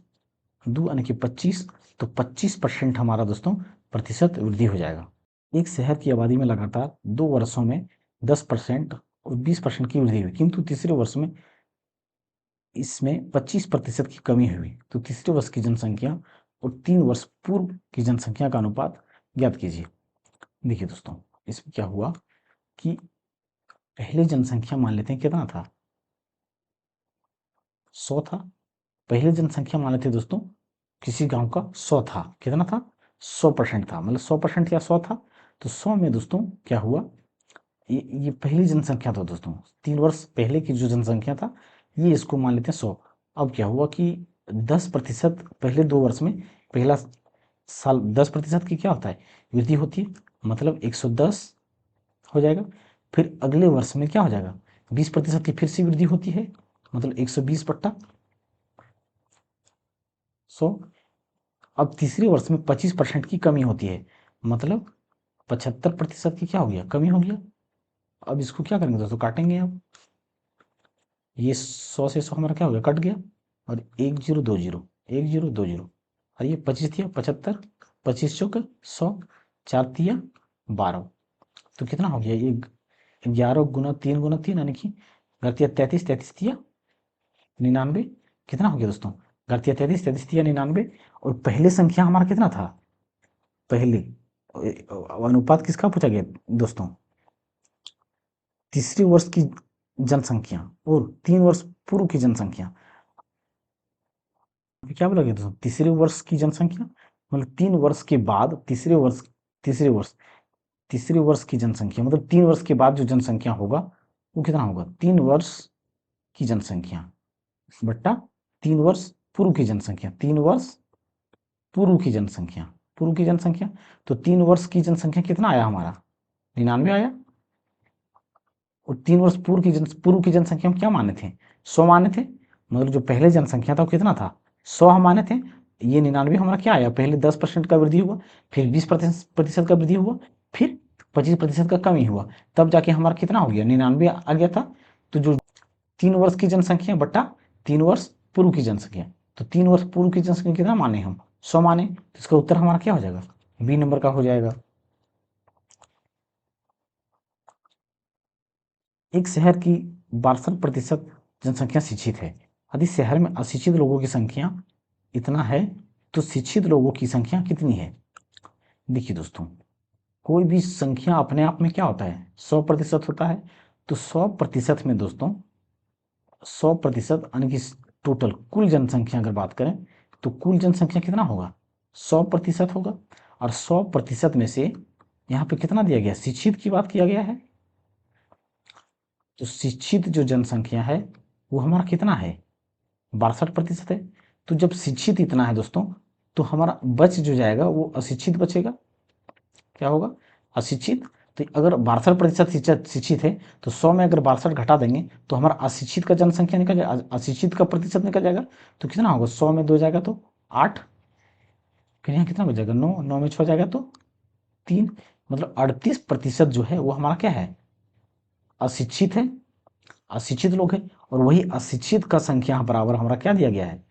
2 यानी कि 25। तो 25% हमारा दोस्तों प्रतिशत वृद्धि हो जाएगा। एक शहर की आबादी में लगातार 2 वर्षों में 10% और 20% की वृद्धि हुई, किंतु तीसरे वर्ष में इसमें 25% की कमी हुई। तो तीसरे वर्ष की जनसंख्या और 3 वर्ष पूर्व की जनसंख्या का अनुपात ज्ञात कीजिए। देखिए दोस्तों, इसमें क्या हुआ कि पहले जनसंख्या मान लेते हैं कितना था, 100 था। पहले जनसंख्या मान लेते हैं दोस्तों किसी गांव का 100 था, कितना था, 100% था, मतलब 100% या 100 था। तो 100 में दोस्तों क्या हुआ, ये पहली जनसंख्या था दोस्तों, 3 वर्ष पहले की जो जनसंख्या था ये, इसको मान लेते हैं 100। अब क्या हुआ कि 10% पहले 2 वर्ष में, पहला साल 10% की क्या होता है, वृद्धि होती है, मतलब 110 हो जाएगा। फिर अगले वर्ष में क्या हो जाएगा, 20% की फिर से वृद्धि होती है, मतलब 120 बट्टा 100। अब तीसरे वर्ष में 25% की कमी होती है, मतलब 75% की क्या हो गया, कमी हो गया। अब इसको क्या करेंगे दोस्तों, काटेंगे। अब ये 100 से 100 हमारा क्या हो गया, कट गया, और 1 0 2 0, 1 0 2 0, और ये 25 दिया 75, 25 चौक 100, 4 तिया 12, तो कितना हो गया, ये 11 गुना 3 गुना 3 यानी कि घटिया 33, 33 तिया 99, कितना हो गया दोस्तों, घटिया 33, 33 तिया 99। और पहले संख्या हमारा कितना था, पहले अनुपात किसका पूछा गया दोस्तों, तीसरे वर्ष की जनसंख्या और 3 वर्ष पूर्व की जनसंख्या। क्या बोला गया दोस्तों, तीसरे वर्ष की जनसंख्या मतलब 3 वर्ष के बाद तीसरे वर्ष की जनसंख्या, मतलब 3 वर्ष के बाद जो जनसंख्या होगा वो कितना होगा, 3 वर्ष की जनसंख्या बट्टा 3 वर्ष पूर्व की जनसंख्या, 3 वर्ष पूर्व की जनसंख्या, पूर्व की जनसंख्या। तो 3 वर्ष की जनसंख्या कितना आया हमारा, 99 आया। और 3 वर्ष पूर्व की जनसंख्या हम क्या माने थे, 100 माने थे, मतलब जो पहले जनसंख्या था वो कितना था, 100 हम माने थे। ये 99 हमारा क्या आया, पहले 10% का वृद्धि हुआ, फिर 20% का वृद्धि हुआ, फिर 25% का कमी हुआ, तब जाके हमारा कितना हो गया, 99 आ गया था। तो जो 3 वर्ष की जनसंख्या बट्टा 3 वर्ष पूर्व की जनसंख्या, तो 3 वर्ष पूर्व की जनसंख्या कितना माने हम, 100 माने, तो इसका उत्तर हमारा क्या हो जाएगा, बी नंबर का हो जाएगा। एक शहर की 62% जनसंख्या शिक्षित है। यदि शहर में अशिक्षित लोगों की संख्या इतना है तो शिक्षित लोगों की संख्या कितनी है। देखिए दोस्तों, कोई भी संख्या अपने आप में क्या होता है, 100% होता है। तो 100% में दोस्तों 100% यानी कि टोटल कुल जनसंख्या अगर बात करें तो कुल जनसंख्या कितना होगा, 100% होगा। और 100% में से यहाँ पे कितना दिया गया, शिक्षित की बात किया गया है। तो शिक्षित जो जनसंख्या है वो हमारा कितना है, 62% है। तो जब शिक्षित इतना है दोस्तों, तो हमारा बच जो जाएगा वो अशिक्षित बचेगा। क्या होगा, अशिक्षित। तो अगर 62% शिक्षित है तो 100 में अगर 62 घटा देंगे तो हमारा अशिक्षित का जनसंख्या निकल जाएगा, अशिक्षित का प्रतिशत निकल जाएगा। तो कितना होगा, 100 में 2 जाएगा तो 8, फिर यहाँ कितना बच जाएगा, 9, 9 में 6 जाएगा तो 3, मतलब 38% जो है वो हमारा क्या है, अशिक्षित है, अशिक्षित लोग हैं। और वही अशिक्षित का संख्या बराबर हमारा क्या दिया गया है,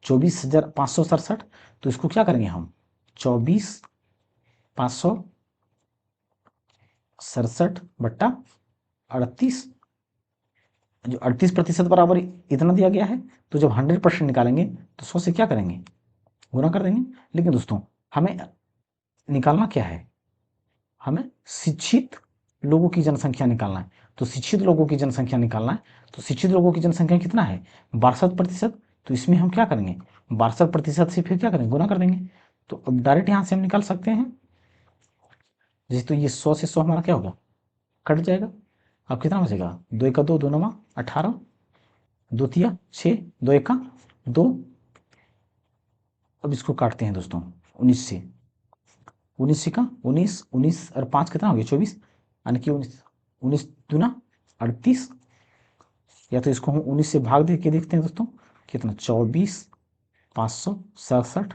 24,567। तो इसको क्या करेंगे हम, 24,567 बट्टा 38, जो 38% बराबर इतना दिया गया है। तो जब 100% निकालेंगे तो 100 से क्या करेंगे, गुना कर देंगे। लेकिन दोस्तों हमें निकालना क्या है, हमें शिक्षित लोगों की जनसंख्या निकालना है। तो शिक्षित लोगों की जनसंख्या निकालना है, तो शिक्षित लोगों की जनसंख्या कितना है, 62%। तो इसमें हम क्या करेंगे, 62% से फिर क्या करेंगे, गुना कर देंगे। तो अब डायरेक्ट यहाँ से हम निकाल सकते हैं। जैसे तो ये 100 से 100 हमारा क्या होगा, कट जाएगा। अब कितना बचेगा, 2 1 2, 2 9 18, 2 3 6, 2 1 2। अब इसको काटते हैं दोस्तों 19 से, 19 से का 19, 19 और 5 कितना हो गया, 24, यानी कि 19, 19 दूना 38। या तो इसको हम 19 से भाग दे के देखते हैं दोस्तों, कितना, 24,567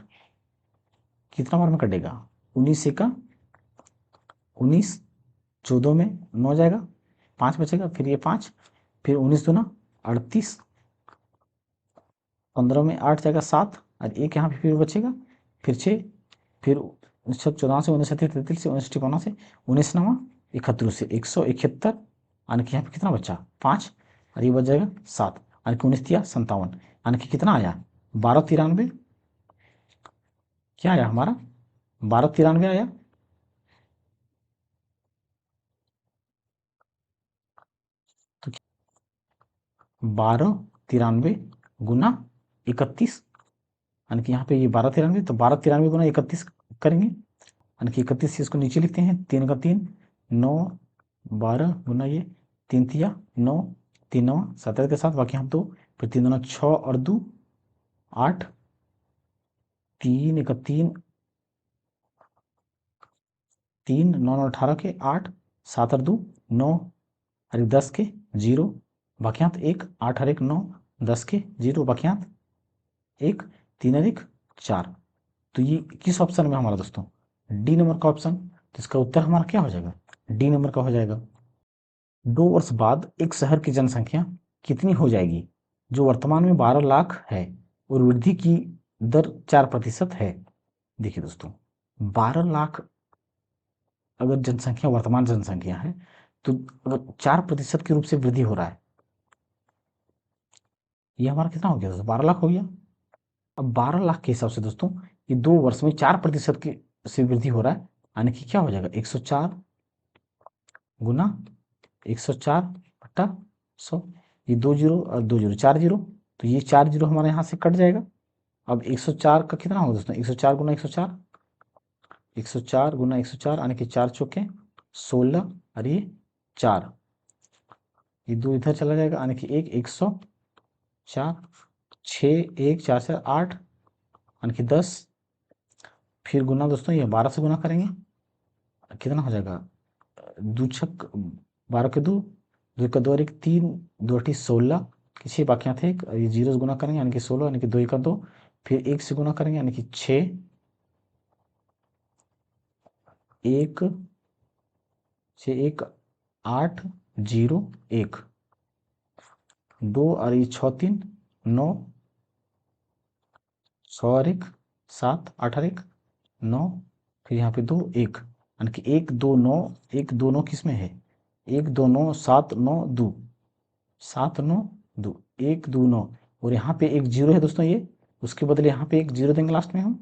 कितना बार में कटेगा, 19 से का 19, 14 में 9 जाएगा, 5 बचेगा, फिर ये 5, फिर 19 दूना 38, 15 में 8 जाएगा 7, और एक यहाँ पे फिर बचेगा, फिर 6, फिर 14 से 19 33 से 19 15 से 19 नवा 71 से 171, यानी कि यहाँ पे कितना बचा 5, और ये बच जाएगा 7, यानी कि 19 तिया 57, यानी कि कितना आया 1293। क्या आया हमारा, 1293 आया। तो 1293 गुना 31, यानी कि यहाँ पे ये 1293, तो 1293 गुना 31 करेंगे, यानी कि 31 से इसको नीचे लिखते हैं, 3 का 3, 9, 12 गुना ये 3 तिया 9, 3 9 17 के साथ बाकी हम 2, फिर 3 2 6 और 2 8, 3 1 3, 3 9 9 18 के 8, 7 और 2 9, अरे 10 के 0 बाकियात 1, 8 और 1 9, 10 के 0 बाकियात 1, 3 अधिक 4। तो ये किस ऑप्शन में हमारा दोस्तों? डी नंबर का ऑप्शन। तो इसका उत्तर हमारा क्या हो जाएगा? डी नंबर का हो जाएगा। 2 वर्ष बाद एक शहर की जनसंख्या कितनी हो जाएगी जो वर्तमान में 12 लाख है और वृद्धि की दर 4% है? देखिए दोस्तों, 12 लाख अगर जनसंख्या वर्तमान जनसंख्या है, तो अगर 4% के रूप से वृद्धि हो रहा है, ये हमारा कितना हो गया दोस्तों? 12 लाख हो गया। अब 12 लाख के हिसाब से दोस्तों ये 2 वर्ष में 4% की से वृद्धि हो रहा है, यानी कि क्या हो जाएगा? 104 गुना 104 बट्टा 100। ये 2 जीरो और 2 जीरो 4 जीरो, तो ये 4 जीरो हमारे यहाँ से कट जाएगा। अब 104 का कितना होगा दोस्तों? 104 गुना 104, 104 गुना 104 यानी कि 4 चौके 16 और ये 4, ये 2 इधर चला जाएगा यानी कि 104, 6 1 4 4 8 यानी कि 10। फिर गुना दोस्तों ये 12 से गुना करेंगे, कितना हो जाएगा? 2 छक 12 के 2, 2 का 2 और 1 3, 2 अठी 16 कि 6 बाकियाँ थे, ये जीरो से गुना करेंगे यानी कि 16, यानी कि 2 का 2, फिर 1 से गुना करेंगे यानी कि 6 1 6 1 8 0 1 2 और ये 6 3 9 6 और 1 7 8 और 1 9, फिर यहाँ पे 2 1 यानी कि 1 2 9 1 2 9 किस में है? 1 2 9 7 9 2 7 9 2 1 2 9, और यहाँ पे एक जीरो है दोस्तों, ये उसके बदले यहाँ पे एक जीरो देंगे लास्ट में हम।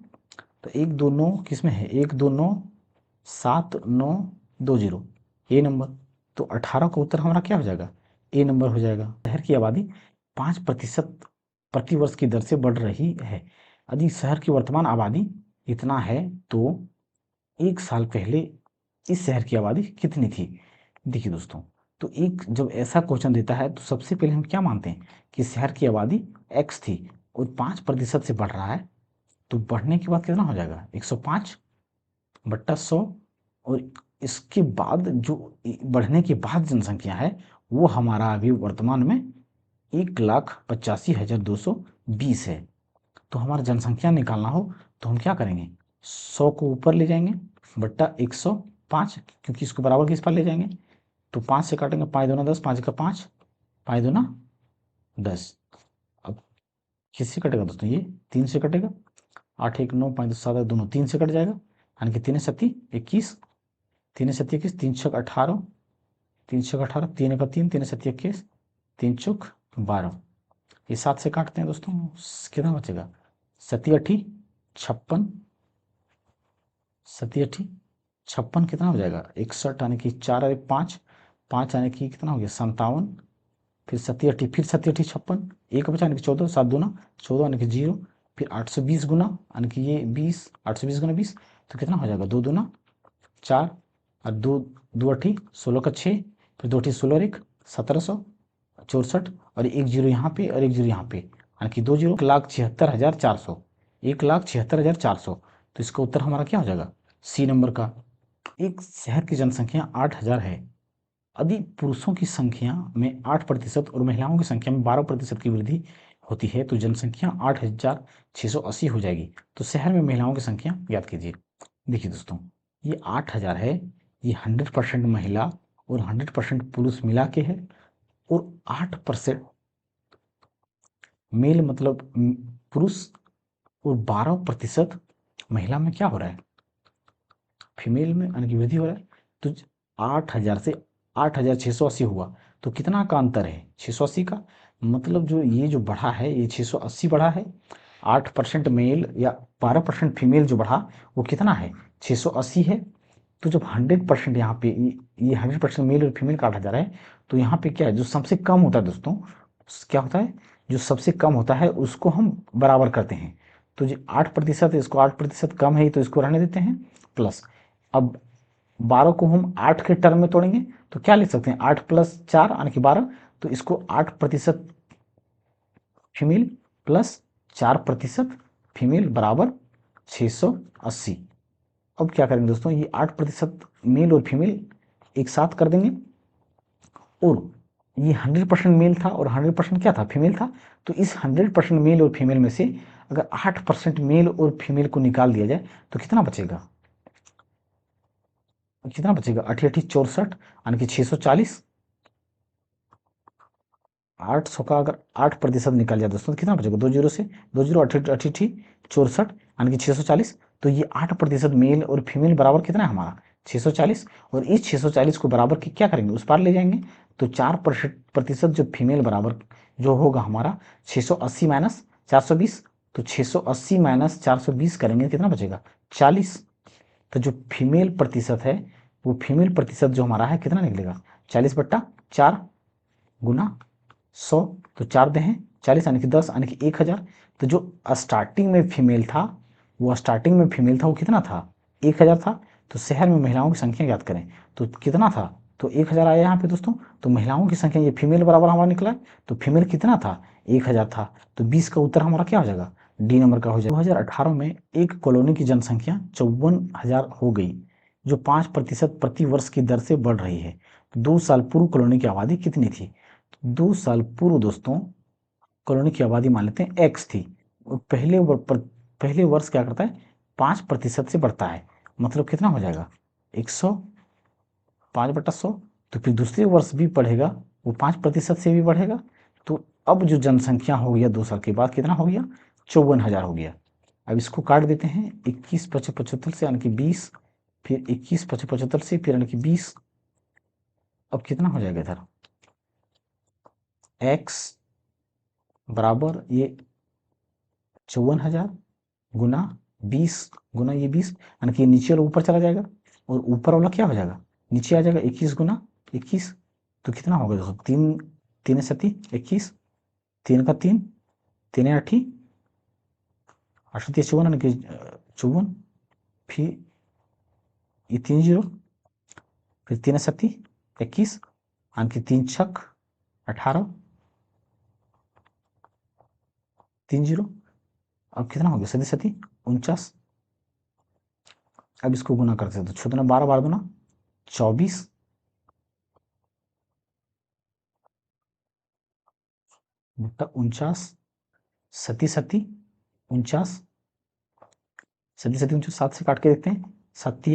तो 1 2 9 किस में है? 1 2 9 7 9 2 जीरो, ए नंबर। तो 18 का उत्तर हमारा क्या हो जाएगा? ए नंबर हो जाएगा। शहर की आबादी 5% प्रति वर्ष की दर से बढ़ रही है। यदि शहर की वर्तमान आबादी इतना है तो 1 साल पहले इस शहर की आबादी कितनी थी? देखिए दोस्तों, तो एक जब ऐसा क्वेश्चन देता है तो सबसे पहले हम क्या मानते हैं कि शहर की आबादी x थी और 5% से बढ़ रहा है, तो बढ़ने के बाद कितना हो जाएगा? 105 बट्टा 100, और इसके बाद जो बढ़ने के बाद जनसंख्या है वो हमारा अभी वर्तमान में 1,85,220 है। तो हमारा जनसंख्या निकालना हो तो हम क्या करेंगे? 100 को ऊपर ले जाएंगे बट्टा 105, क्योंकि इसको बराबर किस पर ले जाएंगे? तो 5 से काटेंगे, 5 दूना 10, 5 का 5, 5 दूना 10। अब किससे कटेगा दोस्तों? ये 3 से कटेगा, 8 1 9 5 7 दोनों 3 से कट जाएगा, यानी कि 3 सत्ती 21, 3 सत्ती 21, 3 छक 18, 3 छक 18, 3 का 3, 3 सत्ती 21, 3 चौक 12, ये 7 से काटते हैं दोस्तों, कितना बचेगा? 7 अठी 56, 7 अठी 56 कितना हो जाएगा? 61, यानी कि 4 और 1 5, 5 यानी कि कितना हो गया? 57, फिर 7 अठी फिर 7 अठी 56, एक बचा यानी कि 14, 7 दूना 14 यानी कि 0, फिर 820 गुना यानी कि ये 20, 820 गुना 20, तो कितना हो जाएगा? 2 दूना 4 और 2 2 अठी 16 का 6, फिर 2 अठी 16 और 1 1764, और एक जीरो यहाँ पे और एक जीरो यहाँ पे, यानी कि 2 जीरो 1,76,400, 1,76,400। तो इसका उत्तर हमारा क्या हो जाएगा? सी नंबर का। एक शहर की जनसंख्या 8,000 है। यदि पुरुषों की संख्या में 8% और महिलाओं की संख्या में 12% की वृद्धि होती है तो जनसंख्या 8,680 हो जाएगी। तो शहर में महिलाओं की संख्या ज्ञात कीजिए। देखिए दोस्तों, ये 8,000 है, ये 100% महिला और 100% पुरुष मिला के है, और 8% मेल मतलब पुरुष, और 12% महिला में क्या हो रहा है? फीमेल में, यानी कि वृद्धि हो रहा है। तो 8,000 से 8,680 हुआ, तो कितना का अंतर है? 680 का, मतलब जो ये जो बढ़ा है ये 680 बढ़ा है। 8% मेल या 12% फीमेल जो बढ़ा वो कितना है? 680 है। तो जब 100% यहाँ पे ये 100% मेल और फीमेल काटा जा रहा है, तो यहाँ पे क्या है? जो सबसे कम होता है दोस्तों, क्या होता है? जो सबसे कम होता है उसको हम बराबर करते हैं। तो जो 8% है, इसको 8% कम है तो इसको रहने देते हैं, प्लस अब 12 को हम 8 के टर्म में तोड़ेंगे तो क्या लिख सकते हैं? 8 + 4 यानी कि 12, तो इसको 8% फीमेल प्लस 4% फीमेल बराबर 680। अब क्या करेंगे दोस्तों? ये 8% मेल और फीमेल एक साथ कर देंगे, और ये 100% मेल था और 100% क्या था? फीमेल था। तो इस 100% मेल और फीमेल में से अगर 8% मेल और फीमेल को निकाल दिया जाए तो कितना बचेगा? कितना बचेगा? 8×8 = 64 यानी कि 640। 800 का अगर 8% निकाल जाए दोस्तों तो कितना बचेगा? 2 जीरो से 2 जीरो 8×8 = 64 यानी कि 640। तो ये 8% मेल और फीमेल बराबर कितना है हमारा? 640। और इस 640 को बराबर की क्या करेंगे? उस पार ले जाएंगे। तो 4% जो फीमेल बराबर जो होगा हमारा 680 माइनस 420। तो 680 माइनस 420 करेंगे कितना बचेगा? 40। तो जो फीमेल प्रतिशत है वो फीमेल प्रतिशत जो हमारा है कितना निकलेगा? 40/4 गुना 100। तो 4 दे हैं 40 यानी कि 10 यानी कि 1000। तो जो स्टार्टिंग में फीमेल था वो कितना था? 1000 था। तो शहर में महिलाओं की संख्या याद करें तो कितना था? तो 1000 आया यहाँ पे दोस्तों। तो महिलाओं की संख्या ये फीमेल बराबर हमारा निकला है। तो फीमेल कितना था? 1000 था। तो 20 का उत्तर हमारा क्या हो जाएगा? डी नंबर का हो जाएगा। 2018 में एक कॉलोनी की जनसंख्या 54,000 हो गई, जो 5% प्रति वर्ष की दर से बढ़ रही है। 2 साल पूर्व कॉलोनी की आबादी कितनी थी? 2 साल पूर्व दोस्तों कॉलोनी की आबादी मान लेते हैं एक्स थी। और पहले वर्ष क्या करता है? 5% से बढ़ता है। मतलब कितना हो जाएगा? 100 5/100। तो फिर दूसरे वर्ष भी बढ़ेगा, वो 5% से भी बढ़ेगा। तो अब जो जनसंख्या हो गया 2 साल के बाद कितना हो गया? 54,000 हो गया। अब इसको काट देते हैं 21 × 75 से यानी कि 20, फिर 21 × 75 से फिर यानी कि 20। अब कितना हो जाएगा इधर? एक्स बराबर ये 54,000 गुना 20 गुना ये 20 यानी कि नीचे वाला ऊपर चला जाएगा और ऊपर वाला क्या हो जाएगा? नीचे आ जाएगा 21 गुना 21। तो कितना होगा दोस्तों? 3 3 सती 21, 3 का 3 3 8 58 54 यानी कि 54। फिर ये 3 जीरो, फिर 3 सती 21 यानी कि 3 छक 18 3 जीरो। अब कितना हो गया? सती सती 49। अब इसको गुना करते हैं तो 6 दूना 12 12 दूना 24 बट्टा 49। सती सती 49 सती सती 49 7 से काट के देखते हैं। 7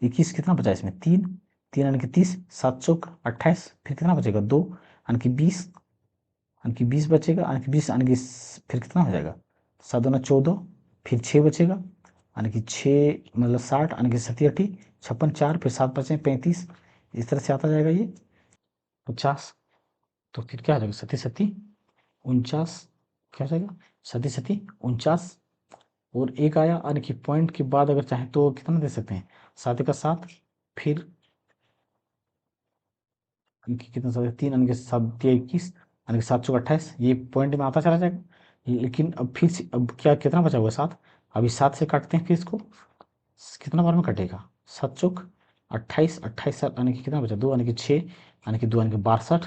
21 कितना बचा इसमें? 3 3 यानी कि 30 7 चौक 28। फिर कितना बचेगा? 2 यानी कि 20 यानी कि 20 बचेगा यानी कि 20 यानी कि फिर कितना हो जाएगा? 7 दूना 14, फिर 6 बचेगा यानी कि 6 मतलब 60 यानी कि 7 8 56 4 फिर 7 बचे 35। इस तरह से आता जाएगा ये 50। तो फिर क्या हो जाएगा? सती सती 49 क्या हो जाएगा? सती सती 49 और एक आया यानी कि पॉइंट के बाद अगर चाहे तो कितना दे सकते हैं? 7 का 7 फिर यानी कि कितना 7 3 यानी कि 7 21 यानी कि 7 चौक 28। ये पॉइंट में आता चला जाएगा। लेकिन अब फिर से अब क्या कितना बचा हुआ है? 7। अभी 7 से काटते हैं फिर इसको कितना बार में कटेगा? 7 चौक 28 28 यानी कि कितना बचा? 2 यानी कि 6 यानी कि 2 यानी कि 62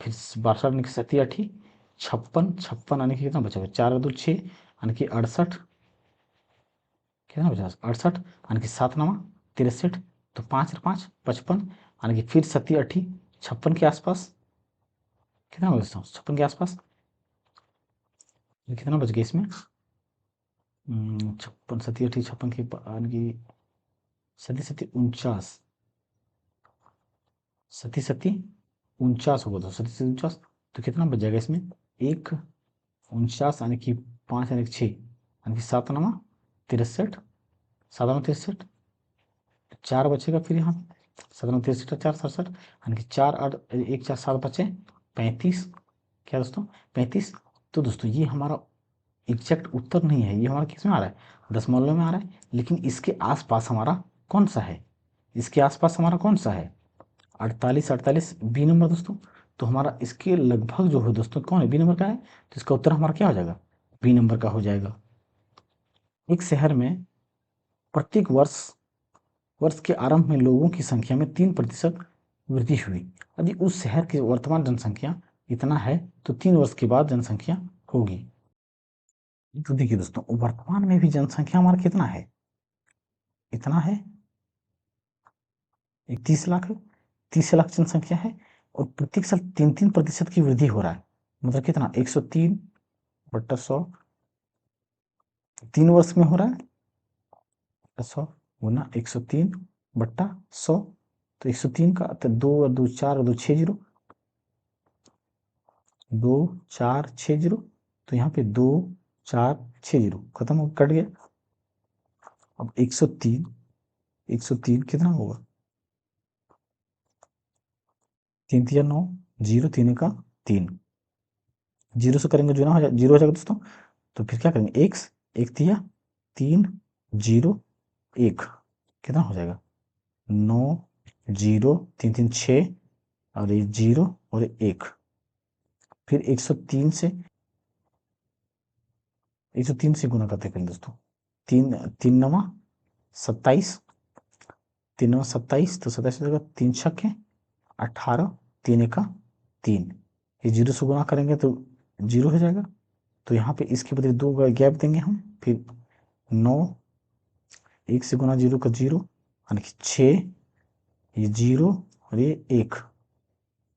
फिर 62 यानी कि 7 8 56 56 यानी कि कितना बचा हुआ? 4 2 6 यानी कि 68 कितना बचा? 68 यानी कि 7 9 63। तो 5 5 55 यानी कि फिर 7 8 56 के आसपास कितना बचता हूँ? 56 के आसपास कितना बच गया इसमें? 56 7 8 56 के यानी कि 7 7 49 7 7 49 होगा। तो 7 7 49 तो कितना बच जाएगा इसमें? 1 49 यानी कि 5 यानी कि 6 यानी कि 7 9 63 7 9 63 4 बचेगा फिर यहाँ 7 9 63 4 67 यानी कि 4 8 1 4 7 बचे 35। क्या दोस्तों? 35। तो दोस्तों ये हमारा एग्जैक्ट उत्तर नहीं है, ये हमारा किस में आ रहा है? दशमलव में आ रहा है। लेकिन इसके आसपास हमारा कौन सा है? इसके आसपास हमारा कौन सा है? 48 48 बी नंबर दोस्तों। तो हमारा इसके लगभग जो है दोस्तों कौन है? बी नंबर का है। तो इसका उत्तर हमारा क्या हो जाएगा? बी नंबर का हो जाएगा। एक शहर में प्रत्येक वर्ष के आरंभ में लोगों की संख्या में 3% वृद्धि हुई। यदि उस शहर की वर्तमान जनसंख्या इतना है तो 3 वर्ष के बाद जनसंख्या होगी। तो देखिए दोस्तों वर्तमान में भी जनसंख्या हमारा कितना है? इतना है 31 लाख है। 30 लाख जनसंख्या है और प्रत्येक साल 3 3% की वृद्धि हो रहा है। मतलब कितना? 103/100 3 वर्ष में हो रहा है 100 गुना 103/100, तो 103 का 2 और 2 4 और 2 6 जीरो, 2 4 6 जीरो, तो यहाँ पे 2 4 6 जीरो खत्म हो कट गया। अब 103 कितना होगा, 3 3 9 0 3 का 3, जीरो से करेंगे जो ना हो जीरो हो जाएगा दोस्तों। तो फिर क्या करेंगे, एक तिया 3 0 1 कितना हो जाएगा 9 0 3 3 6 और ये 0 और 1, फिर 103 से गुना करते हैं दोस्तों। 3 3 9 27, 3 9 27, तो 27 हो जाएगा 3 छक्के 18, 3 1 3, ये 0 से गुना करेंगे तो 0 हो जाएगा। तो यहाँ पे इसके बदले 2 का गैप देंगे हम, फिर 9, 1 से गुना 0 का 0, यानी कि 6, ये 0 और ये 1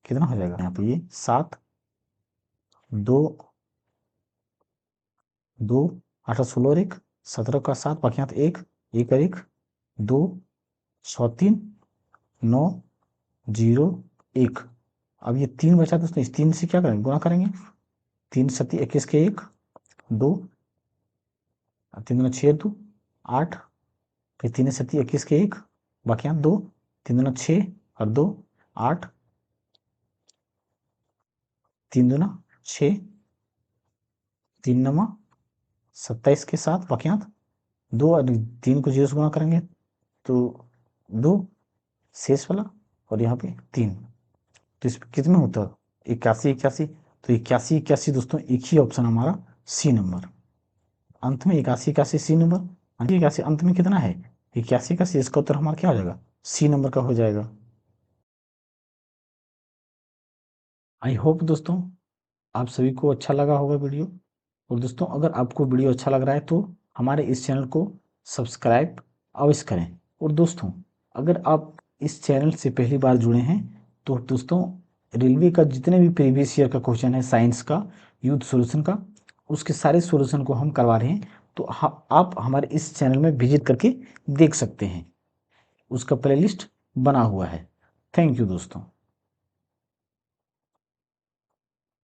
कितना हो जाएगा यहाँ पे, ये 7 2 2 8 16 और 1 17 का 7, बाकी यहाँ 1 1 और 1 2 6 3 9 0 1। अब ये 3 बचा दोस्तों, इस 3 से क्या करेंगे, गुणा करेंगे। 3 7 21 के 1 2, 3 दूना 6 2 8, फिर 3 7 21 के 1, बाकी यहाँ 2, 3 दूना 6 और 2 8, 3 दूना 6, 3 9 27 के साथ, बाकी यहाँ 2 और 3 को 0 से गुणा करेंगे तो 2 शेष वाला, और यहाँ पे 3, तो इस कितने होता है 81 81, तो 81 81 दोस्तों एक ही ऑप्शन हमारा सी नंबर, अंत में 81 81 सी नंबर, 81 अंत में कितना है 81 81, इसका उत्तर हमारा क्या हो जाएगा, सी नंबर का हो जाएगा। आई होप दोस्तों आप सभी को अच्छा लगा होगा वीडियो, और दोस्तों अगर आपको वीडियो अच्छा लग रहा है तो हमारे इस चैनल को सब्सक्राइब अवश्य करें। और दोस्तों अगर आप इस चैनल से पहली बार जुड़े हैं तो दोस्तों रेलवे का जितने भी प्रीवियस ईयर का क्वेश्चन है साइंस का, यूथ सॉल्यूशन का, उसके सारे सॉल्यूशन को हम करवा रहे हैं, तो आप हमारे इस चैनल में विजिट करके देख सकते हैं, उसका प्लेलिस्ट बना हुआ है। थैंक यू दोस्तों।